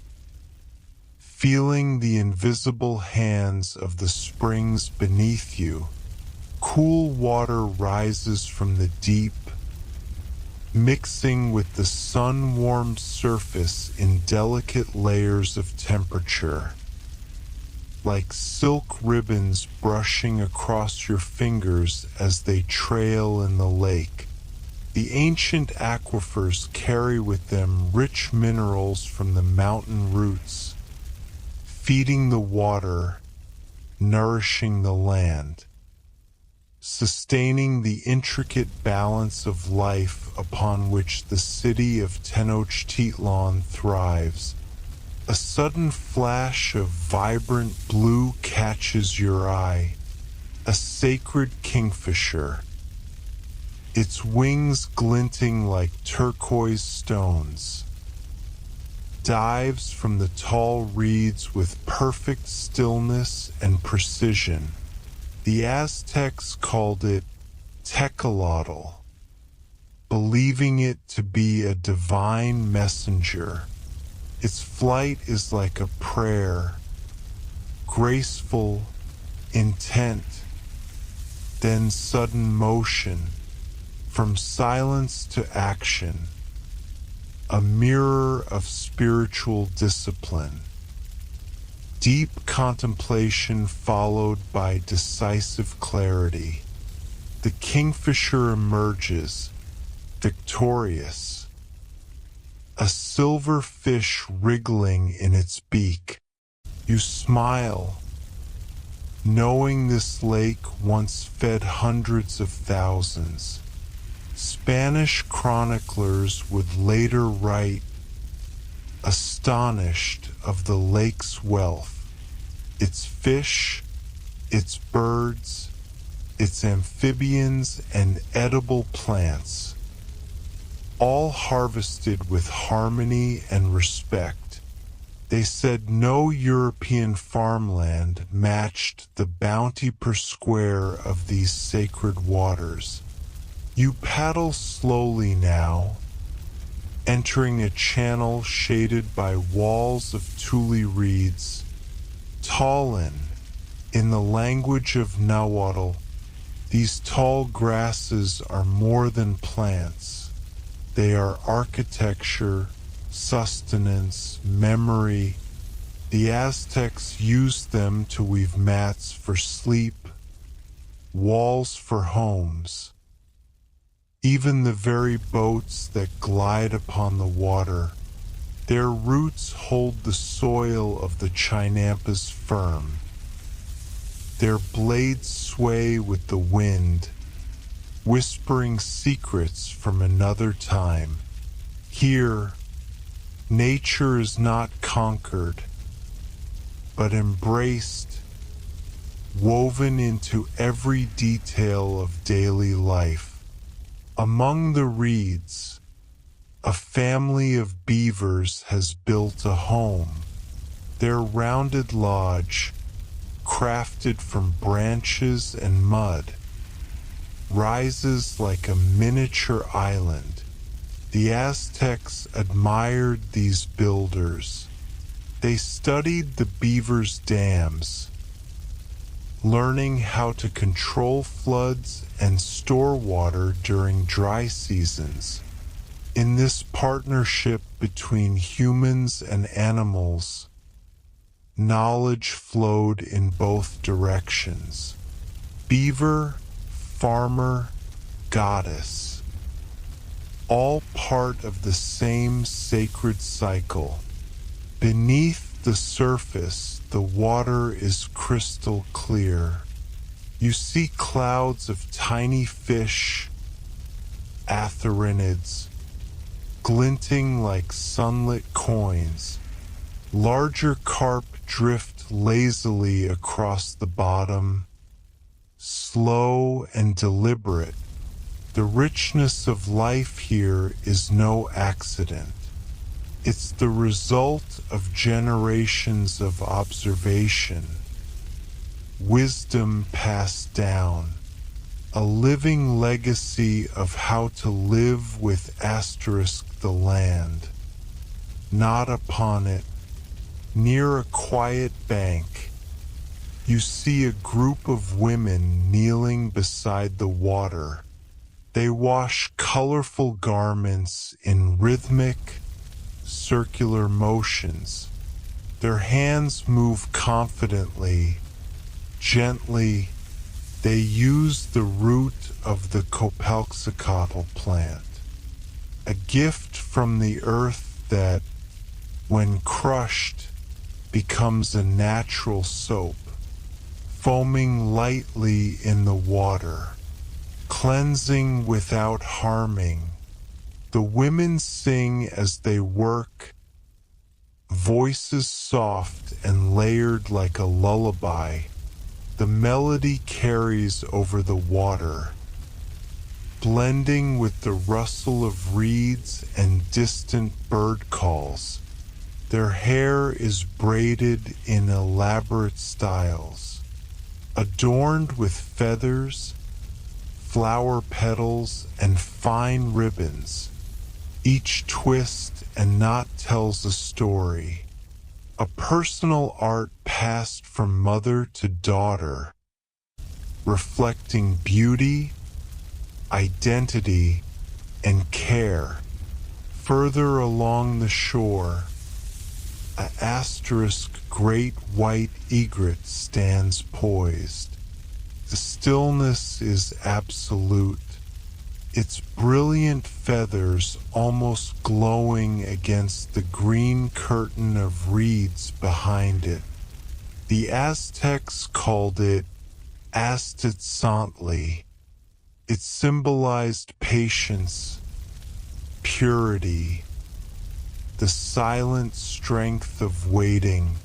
feeling the invisible hands of the springs beneath you. Cool water rises from the deep, mixing with the sun-warmed surface in delicate layers of temperature, like silk ribbons brushing across your fingers as they trail in the lake. The ancient aquifers carry with them rich minerals from the mountain roots, feeding the water, nourishing the land, sustaining the intricate balance of life upon which the city of Tenochtitlan thrives. A sudden flash of vibrant blue catches your eye, a sacred kingfisher, its wings glinting like turquoise stones, dives from the tall reeds with perfect stillness and precision. The Aztecs called it Tecalotl, believing it to be a divine messenger. Its flight is like a prayer, graceful, intent, then sudden motion, from silence to action, a mirror of spiritual discipline. Deep contemplation followed by decisive clarity. The kingfisher emerges, victorious, a silver fish wriggling in its beak. You smile, knowing this lake once fed hundreds of thousands. Spanish chroniclers would later write, astonished of the lake's wealth, its fish, its birds, its amphibians and edible plants, all harvested with harmony and respect. They said no European farmland matched the bounty per square of these sacred waters. You paddle slowly now, entering a channel shaded by walls of tule reeds. Talin, in the language of Nahuatl, these tall grasses are more than plants. They are architecture, sustenance, memory. The Aztecs used them to weave mats for sleep, walls for homes. even the very boats that glide upon the water. Their roots hold the soil of the Chinampas firm. Their blades sway with the wind, whispering secrets from another time. Here, nature is not conquered, but embraced, woven into every detail of daily life. Among the reeds, a family of beavers has built a home. Their rounded lodge, crafted from branches and mud, rises like a miniature island. The Aztecs admired these builders. They studied the beavers' dams, learning how to control floods and store water during dry seasons. In this partnership between humans and animals, knowledge flowed in both directions. Beaver, farmer, goddess, all part of the same sacred cycle. Beneath the surface, the water is crystal clear. You see clouds of tiny fish, atherinids, glinting like sunlit coins. Larger carp drift lazily across the bottom, slow and deliberate. The richness of life here is no accident. It's the result of generations of observation, wisdom passed down, a living legacy of how to live with the land, not upon it. Near a quiet bank, you see a group of women kneeling beside the water. They wash colorful garments in rhythmic, circular motions. Their hands move confidently, gently. They use the root of the Copalxicotl plant, a gift from the earth that, when crushed, becomes a natural soap, foaming lightly in the water, cleansing without harming. The women sing as they work, voices soft and layered like a lullaby. The melody carries over the water, blending with the rustle of reeds and distant bird calls. Their hair is braided in elaborate styles, adorned with feathers, flower petals, and fine ribbons. Each twist and knot tells a story, a personal art passed from mother to daughter, reflecting beauty, identity, and care. Further along the shore, a great white egret stands poised. The stillness is absolute, its brilliant feathers almost glowing against the green curtain of reeds behind it. The Aztecs called it Aztectzantli. It symbolized patience, purity, the silent strength of waiting.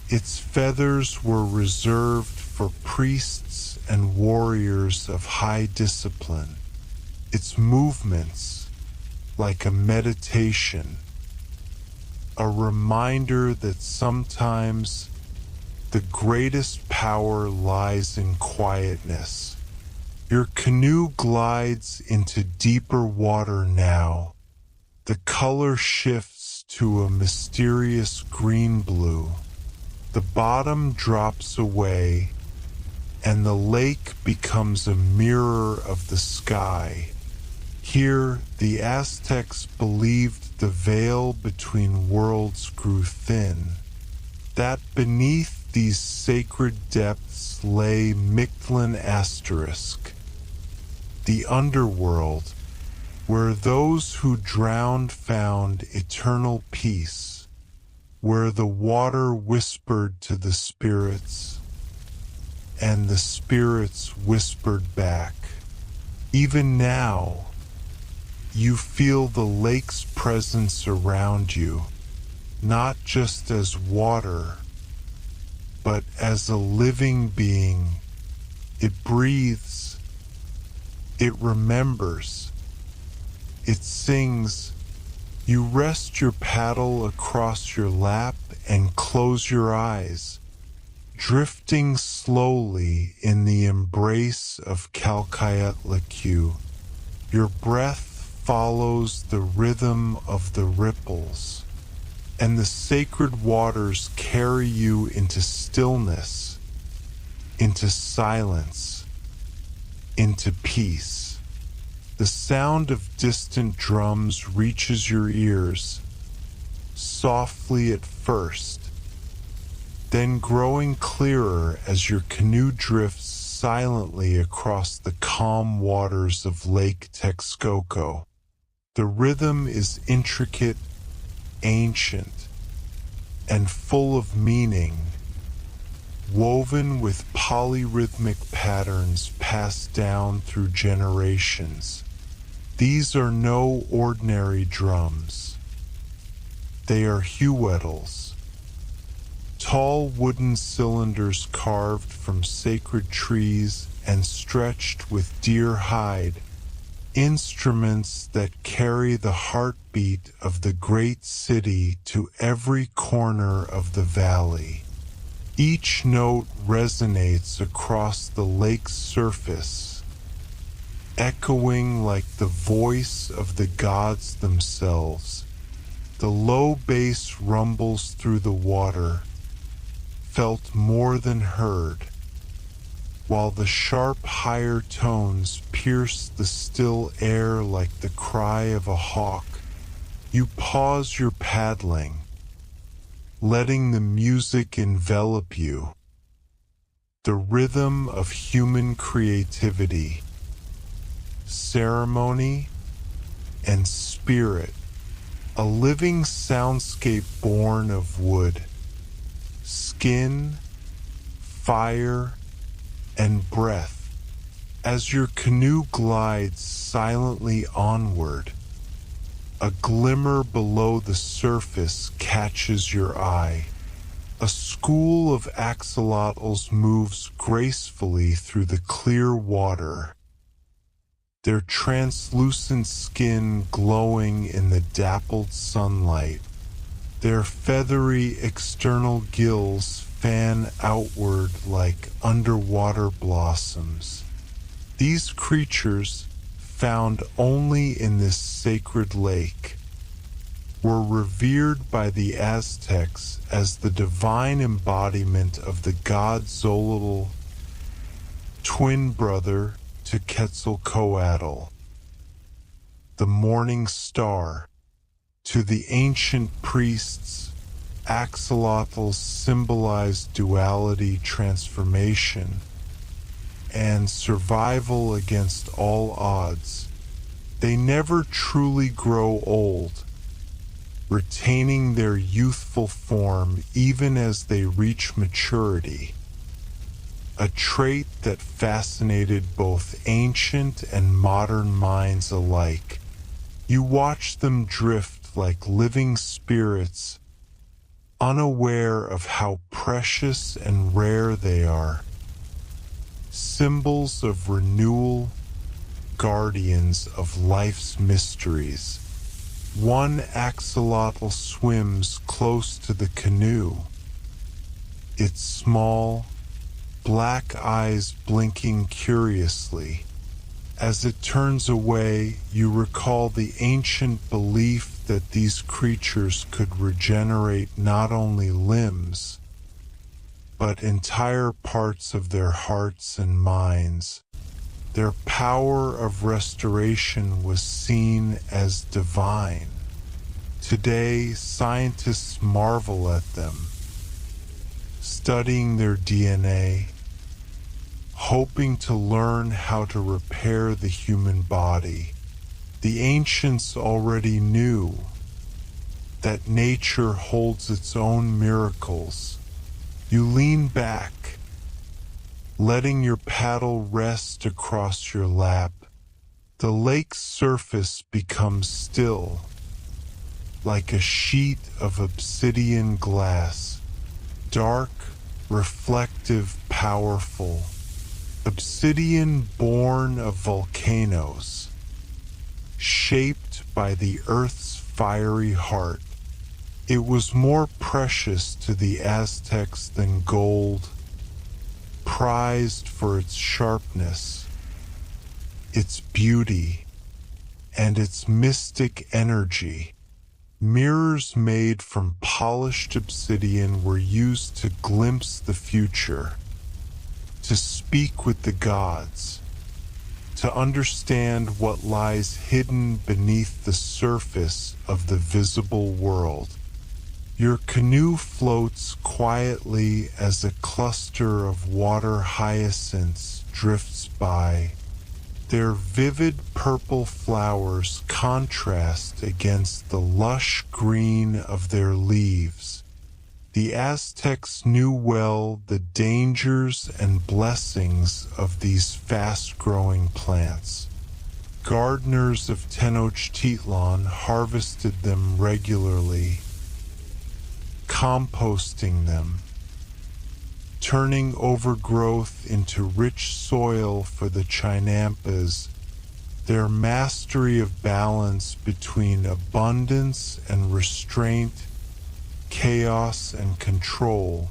Its feathers were reserved for priests and warriors of high discipline. Its movements, like a meditation, a reminder that sometimes the greatest power lies in quietness. Your canoe glides into deeper water now. The color shifts to a mysterious green-blue. The bottom drops away, and the lake becomes a mirror of the sky. Here, the Aztecs believed the veil between worlds grew thin, that beneath these sacred depths lay Mictlan Asterisk, the underworld, where those who drowned found eternal peace, where the water whispered to the spirits, and the spirits whispered back. Even now, you feel the lake's presence around you, not just as water, but as a living being. It breathes, it remembers, it sings. You rest your paddle across your lap and close your eyes, drifting slowly in the embrace of Calcayetlacu. Your breath follows the rhythm of the ripples, and the sacred waters carry you into stillness, into silence, into peace. The sound of distant drums reaches your ears, softly at first, then growing clearer as your canoe drifts silently across the calm waters of Lake Texcoco. The rhythm is intricate, ancient, and full of meaning, woven with polyrhythmic patterns passed down through generations. These are no ordinary drums. They are huedels, tall wooden cylinders carved from sacred trees and stretched with deer hide, instruments that carry the heartbeat of the great city to every corner of the valley. Each note resonates across the lake's surface, echoing like the voice of the gods themselves. The low bass rumbles through the water, felt more than heard, while the sharp higher tones pierce the still air like the cry of a hawk. You pause your paddling, letting the music envelop you. The rhythm of human creativity, ceremony, and spirit. A living soundscape born of wood, skin, fire, and breath. As your canoe glides silently onward, a glimmer below the surface catches your eye. A school of axolotls moves gracefully through the clear water, their translucent skin glowing in the dappled sunlight. Their feathery external gills fan outward like underwater blossoms. These creatures, found only in this sacred lake, were revered by the Aztecs as the divine embodiment of the god Xolotl, twin brother to Quetzalcoatl, the morning star. To the ancient priests, axolotls symbolized duality, transformation, and survival against all odds. They never truly grow old, retaining their youthful form even as they reach maturity, a trait that fascinated both ancient and modern minds alike. You watch them drift like living spirits, unaware of how precious and rare they are. Symbols of renewal, guardians of life's mysteries. One axolotl swims close to the canoe, its small, black eyes blinking curiously. As it turns away, you recall the ancient belief that these creatures could regenerate not only limbs, but entire parts of their hearts and minds. Their power of restoration was seen as divine. Today, scientists marvel at them, studying their DNA, hoping to learn how to repair the human body. The ancients already knew that nature holds its own miracles. You lean back, letting your paddle rest across your lap. The lake's surface becomes still, like a sheet of obsidian glass, dark, reflective, powerful. Obsidian born of volcanoes, shaped by the earth's fiery heart. It was more precious to the Aztecs than gold, prized for its sharpness, its beauty, and its mystic energy. Mirrors made from polished obsidian were used to glimpse the future, to speak with the gods, to understand what lies hidden beneath the surface of the visible world. Your canoe floats quietly as a cluster of water hyacinths drifts by. Their vivid purple flowers contrast against the lush green of their leaves. The Aztecs knew well the dangers and blessings of these fast-growing plants. Gardeners of Tenochtitlan harvested them regularly, composting them, turning overgrowth into rich soil for the Chinampas. Their mastery of balance between abundance and restraint, chaos and control,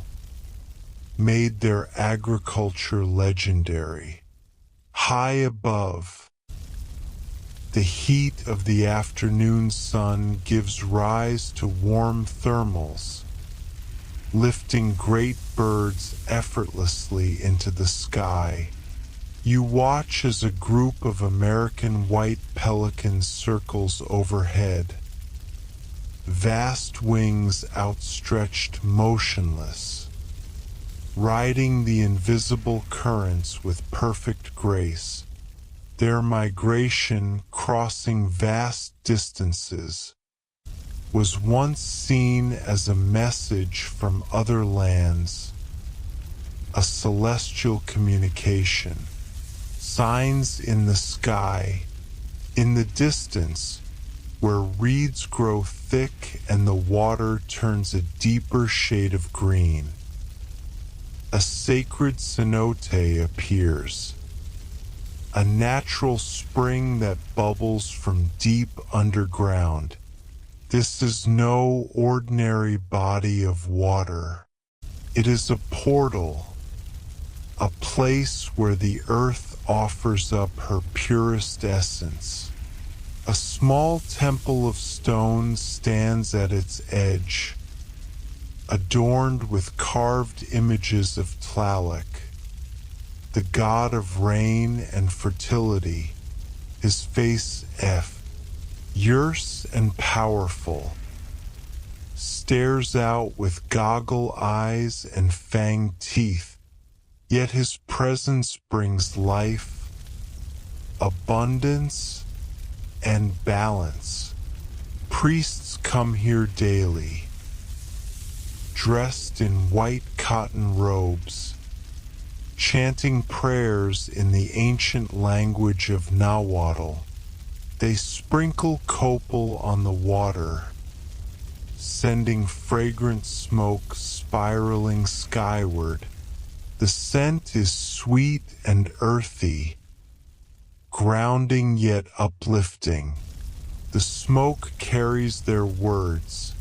made their agriculture legendary. High above, the heat of the afternoon sun gives rise to warm thermals, lifting great birds effortlessly into the sky. You watch as a group of American white pelicans circles overhead, vast wings outstretched motionless, riding the invisible currents with perfect grace. Their migration, crossing vast distances, was once seen as a message from other lands, a celestial communication. Signs in the sky, in the distance, where reeds grow thick and the water turns a deeper shade of green. A sacred cenote appears, a natural spring that bubbles from deep underground. This is no ordinary body of water. It is a portal, a place where the earth offers up her purest essence. A small temple of stone stands at its edge, adorned with carved images of Tlaloc, the god of rain and fertility, his face fierce and powerful, stares out with goggle eyes and fanged teeth, yet his presence brings life, abundance, and balance. Priests come here daily, dressed in white cotton robes, chanting prayers in the ancient language of Nahuatl. They sprinkle copal on the water, sending fragrant smoke spiraling skyward. The scent is sweet and earthy, grounding yet uplifting. The smoke carries their words,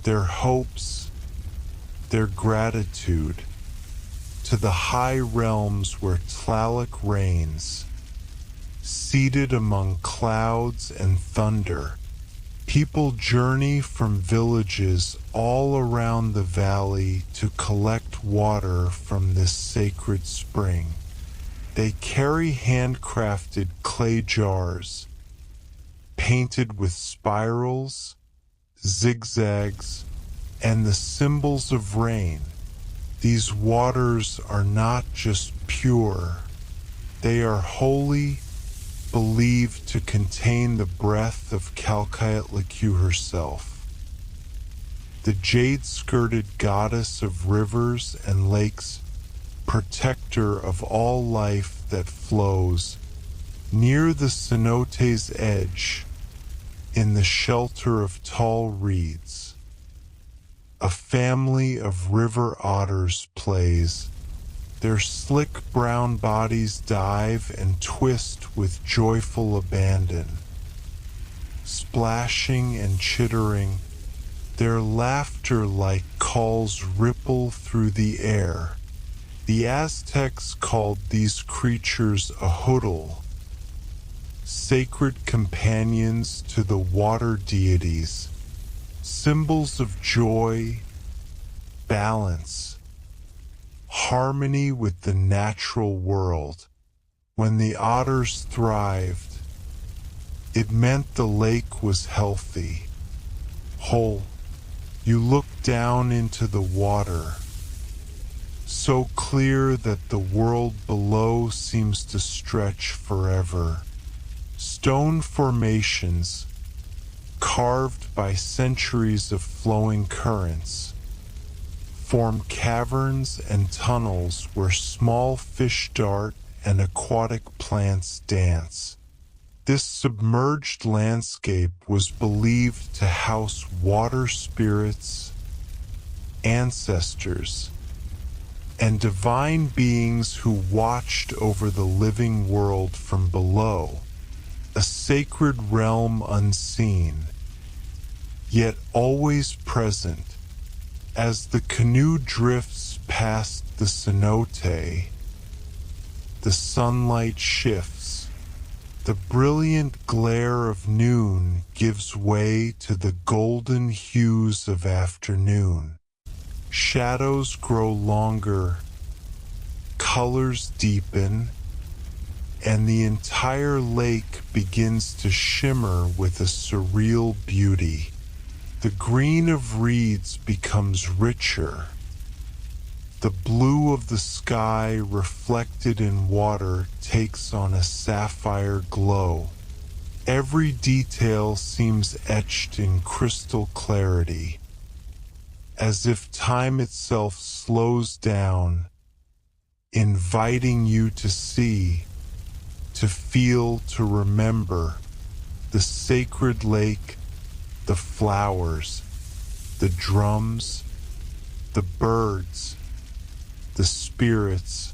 their hopes, their gratitude, to the high realms where Tlaloc reigns. Seated among clouds and thunder, people journey from villages all around the valley to collect water from this sacred spring. They carry handcrafted clay jars, painted with spirals, zigzags, and the symbols of rain. These waters are not just pure, they are holy, believed to contain the breath of Calcutta herself, the jade-skirted goddess of rivers and lakes, protector of all life that flows. Near the cenote's edge, in the shelter of tall reeds, a family of river otters plays. Their slick brown bodies dive and twist with joyful abandon. Splashing and chittering, their laughter like calls ripple through the air. The Aztecs called these creatures a hoodle, sacred companions to the water deities, symbols of joy, balance, harmony with the natural world. When the otters thrived, it meant the lake was healthy, whole. You look down into the water, so clear that the world below seems to stretch forever. Stone formations, carved by centuries of flowing currents, form caverns and tunnels where small fish dart and aquatic plants dance. This submerged landscape was believed to house water spirits, ancestors, and divine beings who watched over the living world from below, a sacred realm unseen, yet always present. As the canoe drifts past the cenote, the sunlight shifts. The brilliant glare of noon gives way to the golden hues of afternoon. Shadows grow longer, colors deepen, and the entire lake begins to shimmer with a surreal beauty. The green of reeds becomes richer. The blue of the sky reflected in water takes on a sapphire glow. Every detail seems etched in crystal clarity, as if time itself slows down, inviting you to see, to feel, to remember the sacred lake, the flowers, the drums, the birds, the spirits,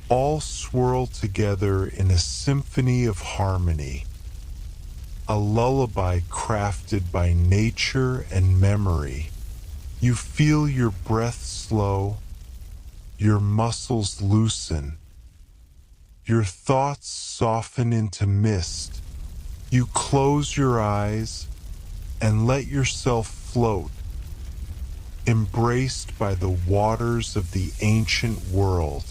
all swirl together in a symphony of harmony, a lullaby crafted by nature and memory. You feel your breath slow, your muscles loosen, your thoughts soften into mist. You close your eyes and let yourself float, embraced by the waters of the ancient world,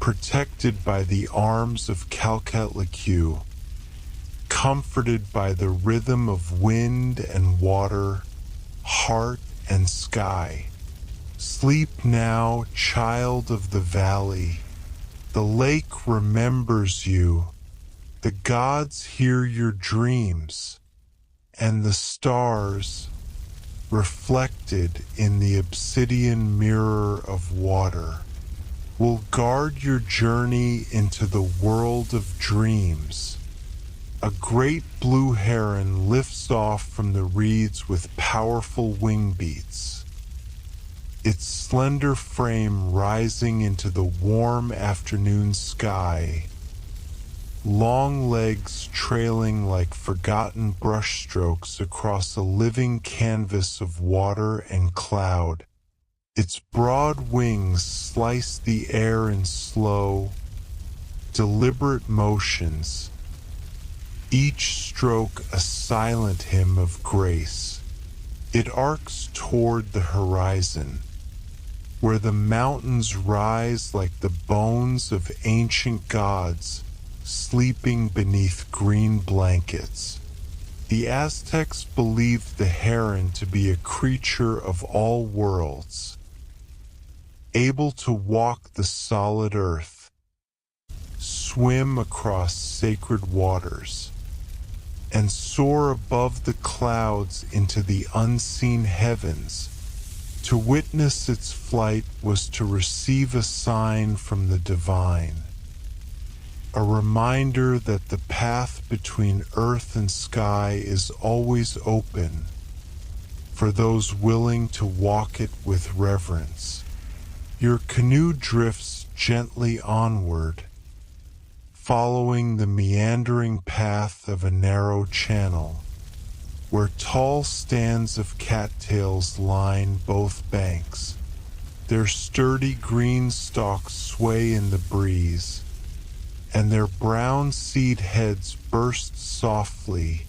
protected by the arms of Calcutta, comforted by the rhythm of wind and water, heart and sky. Sleep now, child of the valley. The lake remembers you. The gods hear your dreams, and the stars, reflected in the obsidian mirror of water, will guard your journey into the world of dreams. A great blue heron lifts off from the reeds with powerful wing beats, its slender frame rising into the warm afternoon sky, long legs trailing like forgotten brushstrokes across a living canvas of water and cloud. Its broad wings slice the air in slow, deliberate motions, each stroke a silent hymn of grace. It arcs toward the horizon, where the mountains rise like the bones of ancient gods sleeping beneath green blankets. The Aztecs believed the heron to be a creature of all worlds, able to walk the solid earth, swim across sacred waters, and soar above the clouds into the unseen heavens. To witness its flight was to receive a sign from the divine, a reminder that the path between earth and sky is always open for those willing to walk it with reverence. Your canoe drifts gently onward, following the meandering path of a narrow channel, where tall stands of cattails line both banks. Their sturdy green stalks sway in the breeze, and their brown seed heads burst softly,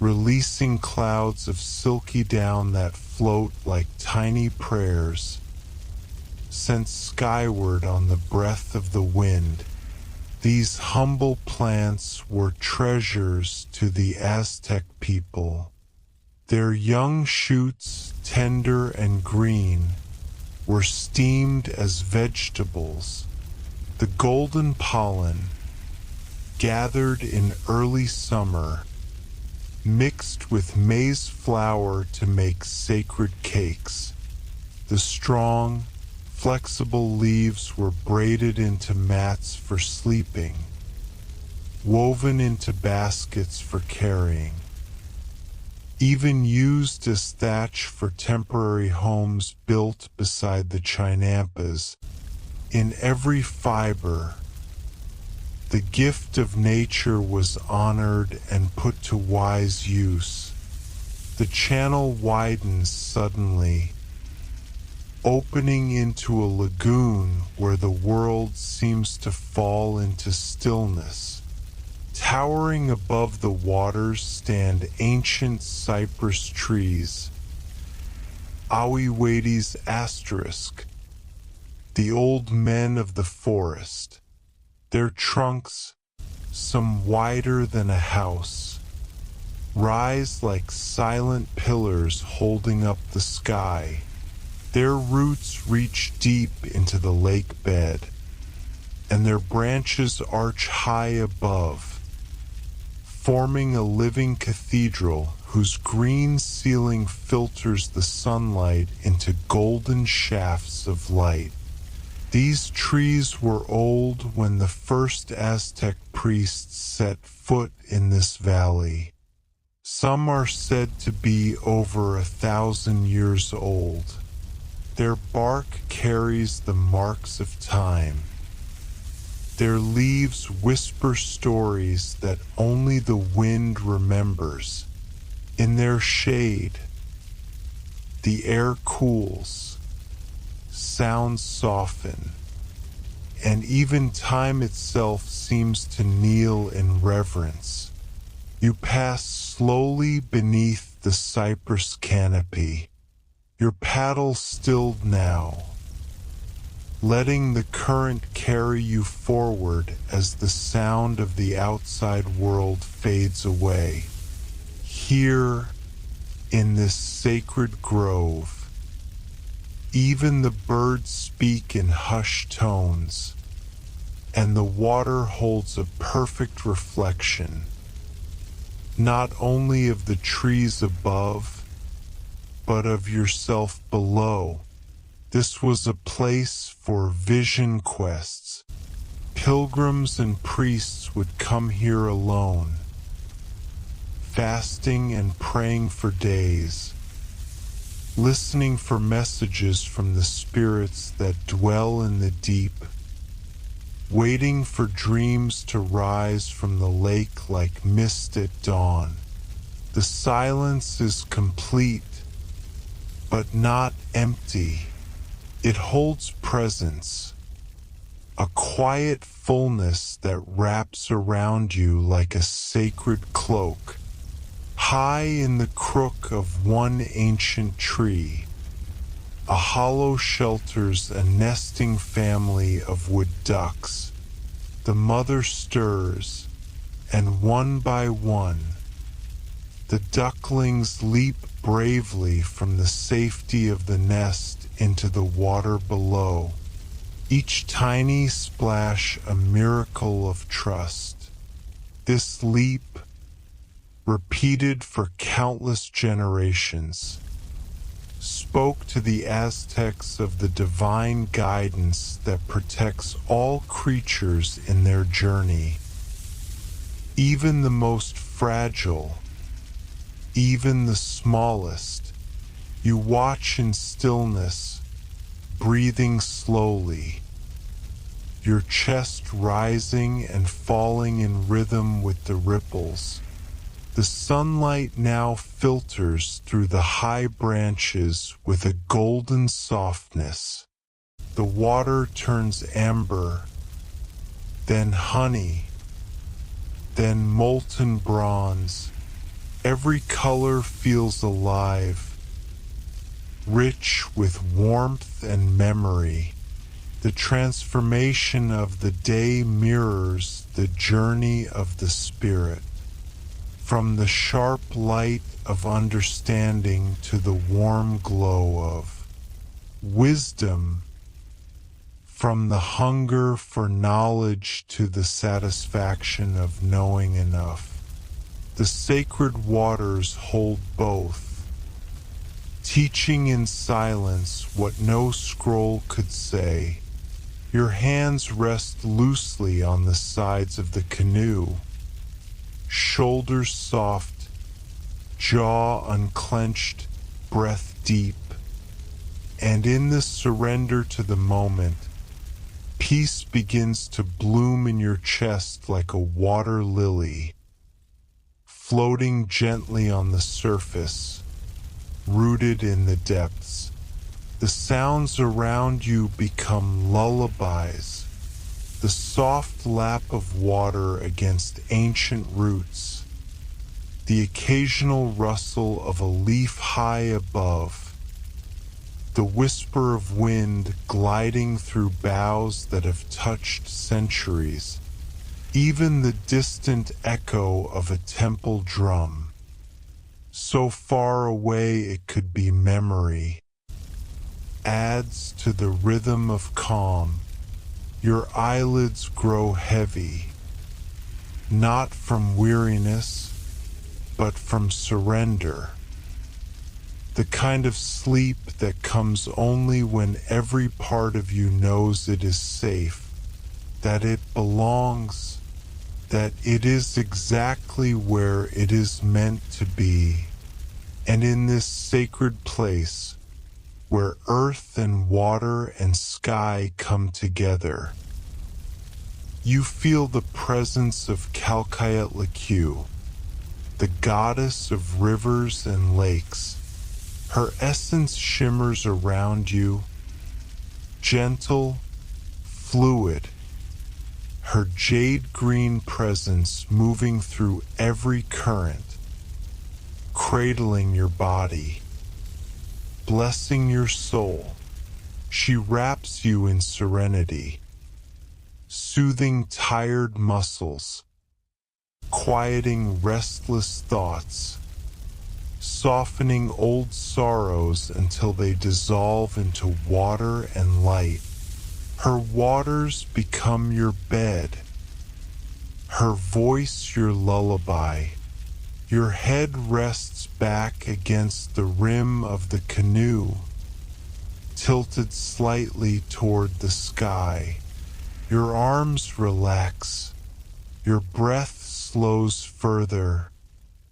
releasing clouds of silky down that float like tiny prayers, sent skyward on the breath of the wind. These humble plants were treasures to the Aztec people. Their young shoots, tender and green, were steamed as vegetables. The golden pollen, gathered in early summer, mixed with maize flour to make sacred cakes. The strong, flexible leaves were braided into mats for sleeping, woven into baskets for carrying, even used as thatch for temporary homes built beside the chinampas. In every fiber, the gift of nature was honored and put to wise use. The channel widens suddenly, opening into a lagoon where the world seems to fall into stillness. Towering above the waters stand ancient cypress trees, Awiwadi's asterisk, the old men of the forest. Their trunks, some wider than a house, rise like silent pillars holding up the sky. Their roots reach deep into the lake bed, and their branches arch high above, forming a living cathedral whose green ceiling filters the sunlight into golden shafts of light. These trees were old when the first Aztec priests set foot in this valley. Some are said to be over 1,000 years old. Their bark carries the marks of time. Their leaves whisper stories that only the wind remembers. In their shade, the air cools, sounds soften, and even time itself seems to kneel in reverence. You pass slowly beneath the cypress canopy, your paddle stilled now, letting the current carry you forward as the sound of the outside world fades away. Here, in this sacred grove, even the birds speak in hushed tones, and the water holds a perfect reflection, not only of the trees above, but of yourself below. This was a place for vision quests. Pilgrims and priests would come here alone, fasting and praying for days, listening for messages from the spirits that dwell in the deep, waiting for dreams to rise from the lake like mist at dawn. The silence is complete, but not empty. It holds presence, a quiet fullness that wraps around you like a sacred cloak. High in the crook of one ancient tree, a hollow shelters a nesting family of wood ducks. The mother stirs, and one by one, the ducklings leap bravely from the safety of the nest into the water below. each tiny splash a miracle of trust. This leap, repeated for countless generations, spoke to the Aztecs of the divine guidance that protects all creatures in their journey. Even the most fragile, even the smallest, you watch in stillness, breathing slowly, your chest rising and falling in rhythm with the ripples. The sunlight now filters through the high branches with a golden softness. The water turns amber, then honey, then molten bronze. Every color feels alive, rich with warmth and memory. The transformation of the day mirrors the journey of the spirit. From the sharp light of understanding to the warm glow of wisdom, from the hunger for knowledge to the satisfaction of knowing enough. The sacred waters hold both, teaching in silence what no scroll could say. Your hands rest loosely on the sides of the canoe, shoulders soft, jaw unclenched, breath deep, and in this surrender to the moment, peace begins to bloom in your chest like a water lily, floating gently on the surface, rooted in the depths. The sounds around you become lullabies, the soft lap of water against ancient roots, the occasional rustle of a leaf high above, the whisper of wind gliding through boughs that have touched centuries, even the distant echo of a temple drum. So far away it could be memory, adds to the rhythm of calm. Your eyelids grow heavy, not from weariness, but from surrender. The kind of sleep that comes only when every part of you knows it is safe, that it belongs, that it is exactly where it is meant to be. And in this sacred place, where earth and water and sky come together, you feel the presence of Calcayetlacu, the goddess of rivers and lakes. Her essence shimmers around you, gentle, fluid, her jade-green presence moving through every current, cradling your body, blessing your soul. She wraps you in serenity, soothing tired muscles, quieting restless thoughts, softening old sorrows until they dissolve into water and light. Her waters become your bed, her voice your lullaby. Your head rests back against the rim of the canoe, tilted slightly toward the sky. Your arms relax, your breath slows further.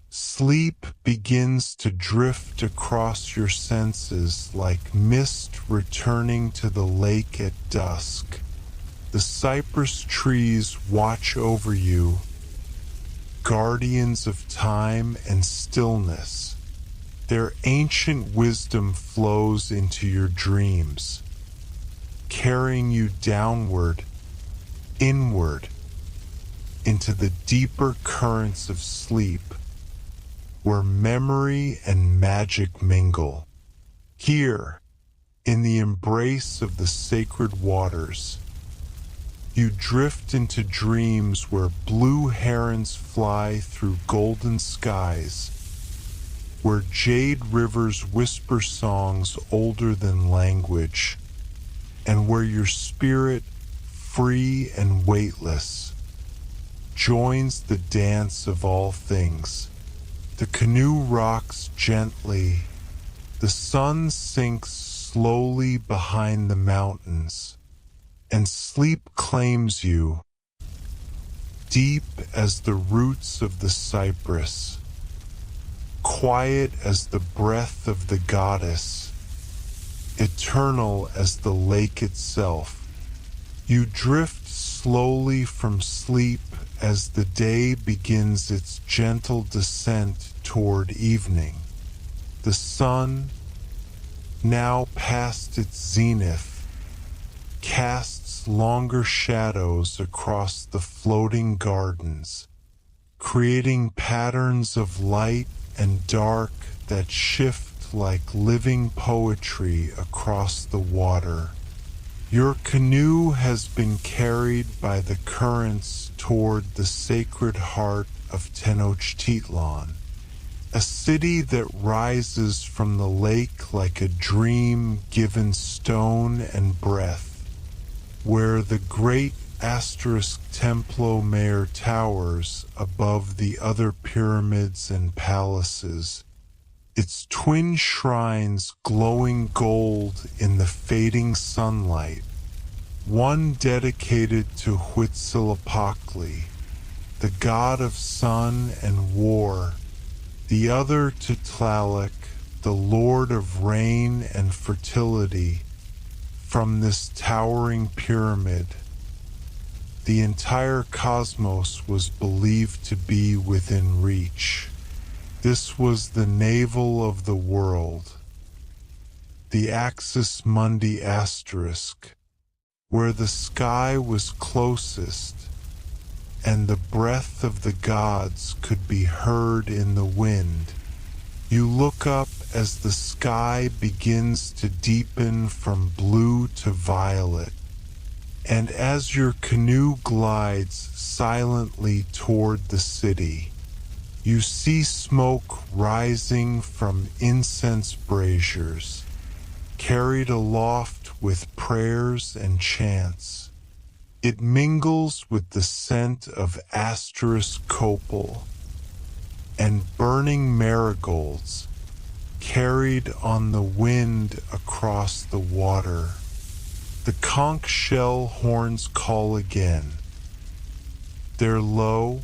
Sleep begins to drift across your senses like mist returning to the lake at dusk. The cypress trees watch over you, guardians of time and stillness. Their ancient wisdom flows into your dreams, carrying you downward, inward, into the deeper currents of sleep, where memory and magic mingle. Here, in the embrace of the sacred waters, you drift into dreams where blue herons fly through golden skies, where jade rivers whisper songs older than language, and where your spirit, free and weightless, joins the dance of all things. The canoe rocks gently. The sun sinks slowly behind the mountains, and sleep claims you, deep as the roots of the cypress, quiet as the breath of the goddess, eternal as the lake itself. You drift slowly from sleep as the day begins its gentle descent toward evening. The sun, now past its zenith, casts longer shadows across the floating gardens, creating patterns of light and dark that shift like living poetry across the water. Your canoe has been carried by the currents toward the sacred heart of Tenochtitlan, a city that rises from the lake like a dream given stone and breath, where the great Templo Mayor towers above the other pyramids and palaces, its twin shrines glowing gold in the fading sunlight, one dedicated to Huitzilopochtli, the god of sun and war, the other to Tlaloc, the lord of rain and fertility. From this towering pyramid, the entire cosmos was believed to be within reach. This was the navel of the world, the axis mundi asterisk, where the sky was closest and the breath of the gods could be heard in the wind. You look up as the sky begins to deepen from blue to violet, and as your canoe glides silently toward the city, you see smoke rising from incense braziers, carried aloft with prayers and chants. It mingles with the scent of asterisk copal and burning marigolds, carried on the wind across the water. The conch shell horns call again, their low,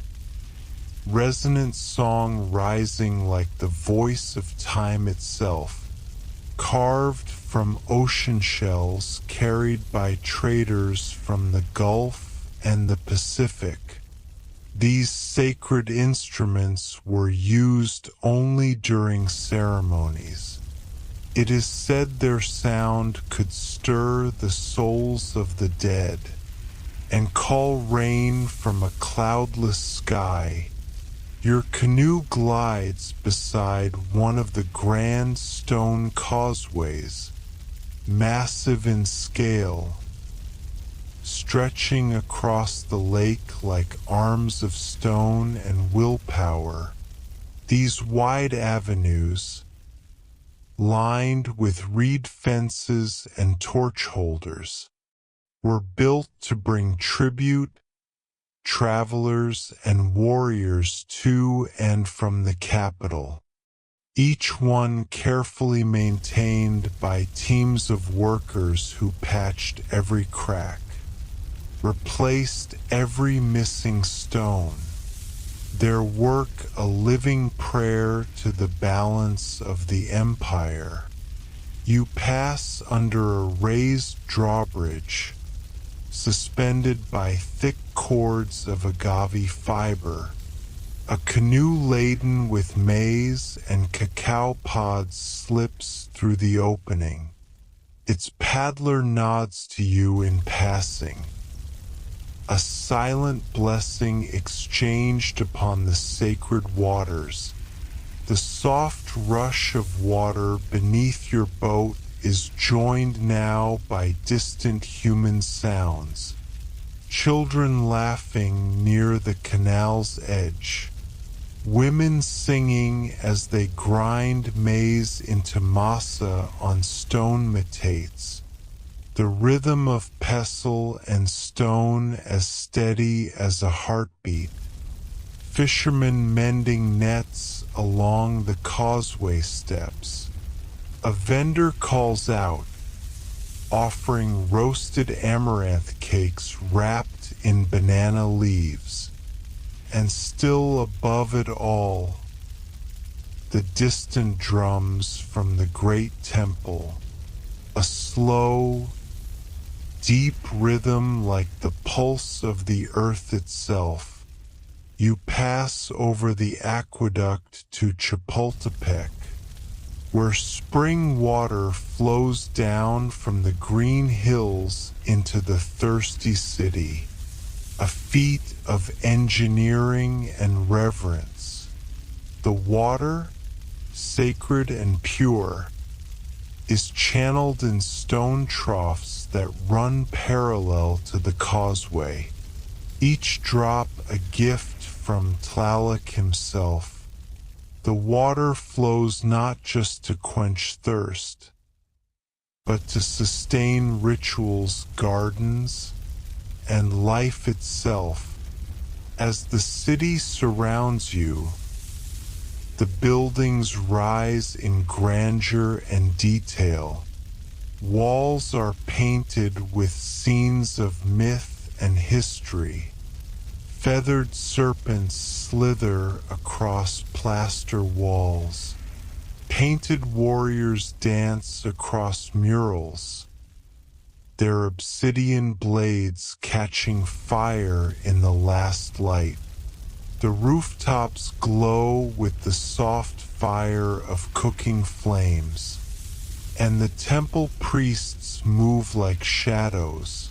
resonant song rising like the voice of time itself, carved from ocean shells carried by traders from the Gulf and the Pacific. These sacred instruments were used only during ceremonies. It is said their sound could stir the souls of the dead and call rain from a cloudless sky. Your canoe glides beside one of the grand stone causeways, massive in scale, stretching across the lake like arms of stone and willpower. These wide avenues, lined with reed fences and torch holders, were built to bring tribute, travelers and warriors to and from the capital, each one carefully maintained by teams of workers who patched every crack, replaced every missing stone, their work a living prayer to the balance of the empire. You pass under a raised drawbridge, suspended by thick cords of agave fiber. A canoe laden with maize and cacao pods slips through the opening. Its paddler nods to you in passing. A silent blessing exchanged upon the sacred waters. The soft rush of water beneath your boat is joined now by distant human sounds. Children laughing near the canal's edge. Women singing as they grind maize into masa on stone metates. the rhythm of pestle and stone as steady as a heartbeat, fishermen mending nets along the causeway steps. A vendor calls out, offering roasted amaranth cakes wrapped in banana leaves. And still above it all, the distant drums from the great temple, a slow, deep rhythm like the pulse of the earth itself. You pass over the aqueduct to Chapultepec, where spring water flows down from the green hills into the thirsty city, a feat of engineering and reverence. The water, sacred and pure, is channeled in stone troughs that run parallel to the causeway, each drop a gift from Tlaloc himself. The water flows not just to quench thirst, but to sustain rituals, gardens, and life itself. As the city surrounds you, the buildings rise in grandeur and detail. Walls are painted with scenes of myth and history. Feathered serpents slither across plaster walls. Painted warriors dance across murals, their obsidian blades catching fire in the last light. The rooftops glow with the soft fire of cooking flames, and the temple priests move like shadows,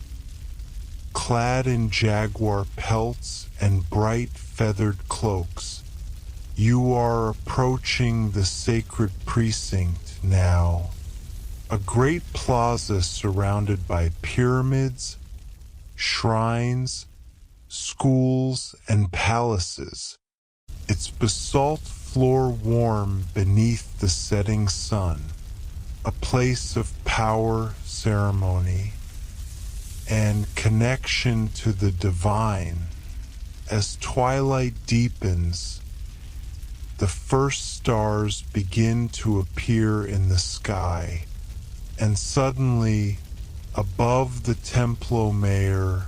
clad in jaguar pelts and bright feathered cloaks. You are approaching the sacred precinct now, a great plaza surrounded by pyramids, shrines, schools, and palaces, its basalt floor warm beneath the setting sun, a place of power, ceremony, and connection to the divine. As twilight deepens, the first stars begin to appear in the sky, and suddenly, above the Templo Mayor,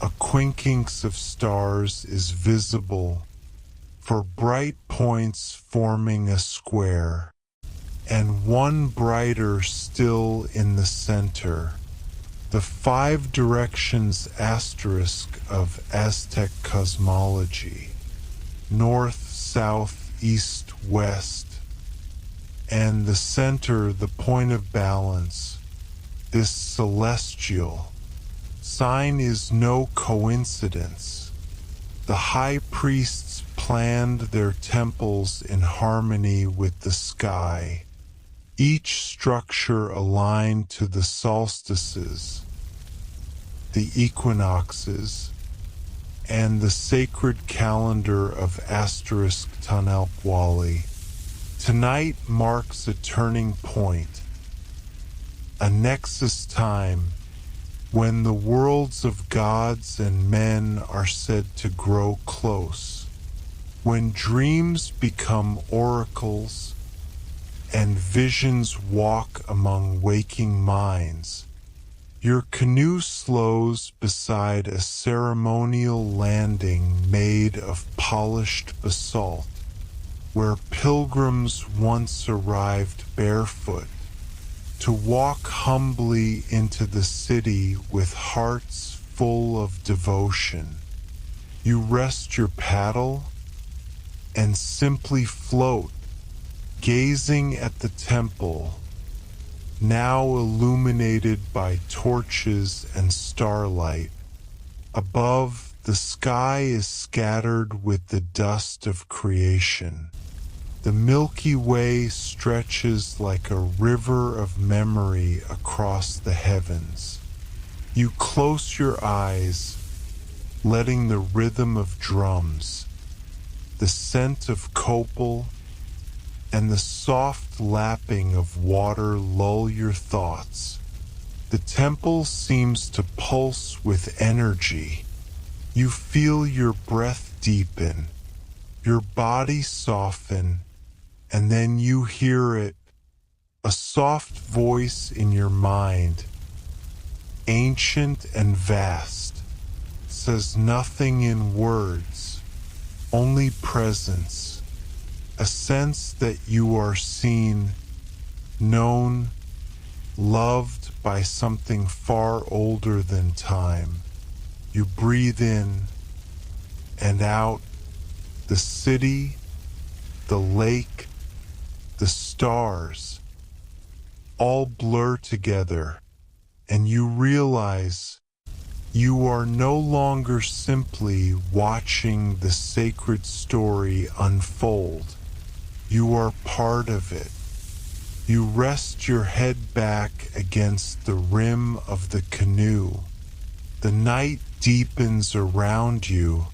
a quincunx of stars is visible, for bright points forming a square, and one brighter still in the center, the five directions asterisk of Aztec cosmology, north, south, east, west, and the center, the point of balance, this celestial sign is no coincidence. The high priests planned their temples in harmony with the sky, each structure aligned to the solstices, the equinoxes, and the sacred calendar of asterisk Tanalquali. Tonight marks a turning point, a nexus time when the worlds of gods and men are said to grow close, when dreams become oracles and visions walk among waking minds. Your canoe slows beside a ceremonial landing made of polished basalt, where pilgrims once arrived barefoot, to walk humbly into the city with hearts full of devotion. You rest your paddle and simply float, gazing at the temple, now illuminated by torches and starlight. Above, the sky is scattered with the dust of creation. The Milky Way stretches like a river of memory across the heavens. You close your eyes, letting the rhythm of drums, the scent of copal, and the soft lapping of water lull your thoughts. The temple seems to pulse with energy. You feel your breath deepen, your body soften, and then you hear it, a soft voice in your mind, ancient and vast, says nothing in words, only presence, a sense that you are seen, known, loved by something far older than time. You breathe in and out, the city, the lake, the stars, all blur together, and you realize you are no longer simply watching the sacred story unfold. You are part of it. You rest your head back against the rim of the canoe. The night deepens around you.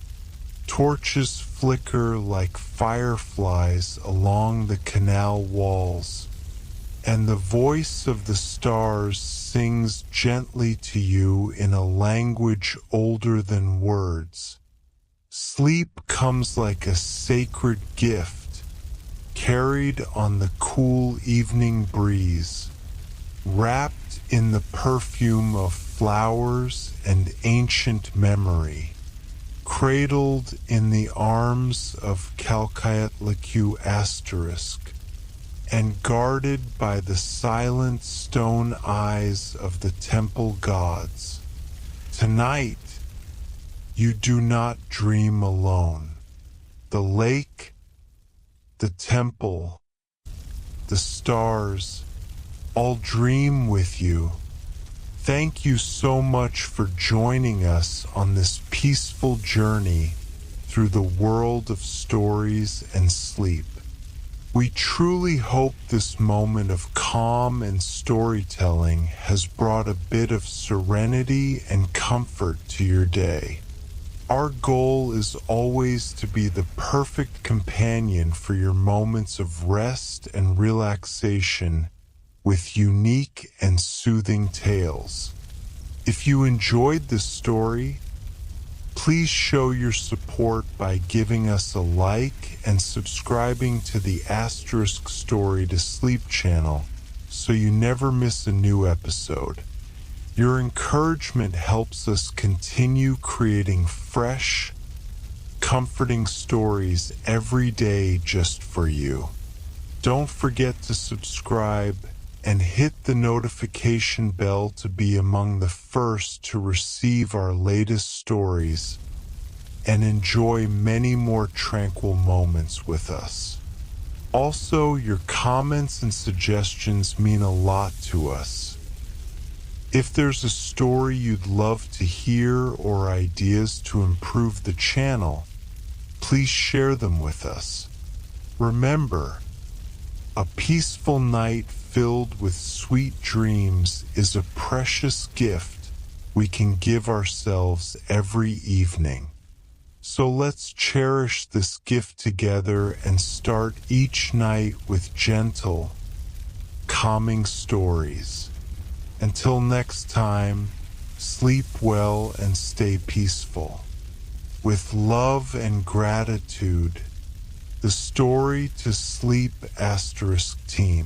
Torches flicker like fireflies along the canal walls, and the voice of the stars sings gently to you in a language older than words. Sleep comes like a sacred gift, carried on the cool evening breeze, wrapped in the perfume of flowers and ancient memory, cradled in the arms of Calcayatlacu asterisk, and guarded by the silent stone eyes of the temple gods. Tonight, you do not dream alone. The lake, the temple, the stars, all dream with you. Thank you so much for joining us on this peaceful journey through the world of stories and sleep. We truly hope this moment of calm and storytelling has brought a bit of serenity and comfort to your day. Our goal is always to be the perfect companion for your moments of rest and relaxation with unique and soothing tales. If you enjoyed this story, please show your support by giving us a like and subscribing to the Asterisk Story to Sleep channel so you never miss a new episode. Your encouragement helps us continue creating fresh, comforting stories every day just for you. Don't forget to subscribe and hit the notification bell to be among the first to receive our latest stories and enjoy many more tranquil moments with us. Also, your comments and suggestions mean a lot to us. If there's a story you'd love to hear or ideas to improve the channel, please share them with us. Remember, a peaceful night filled with sweet dreams is a precious gift we can give ourselves every evening. So let's cherish this gift together and start each night with gentle, calming stories. Until next time, sleep well and stay peaceful. With love and gratitude, the Story to Sleep Asterisk team.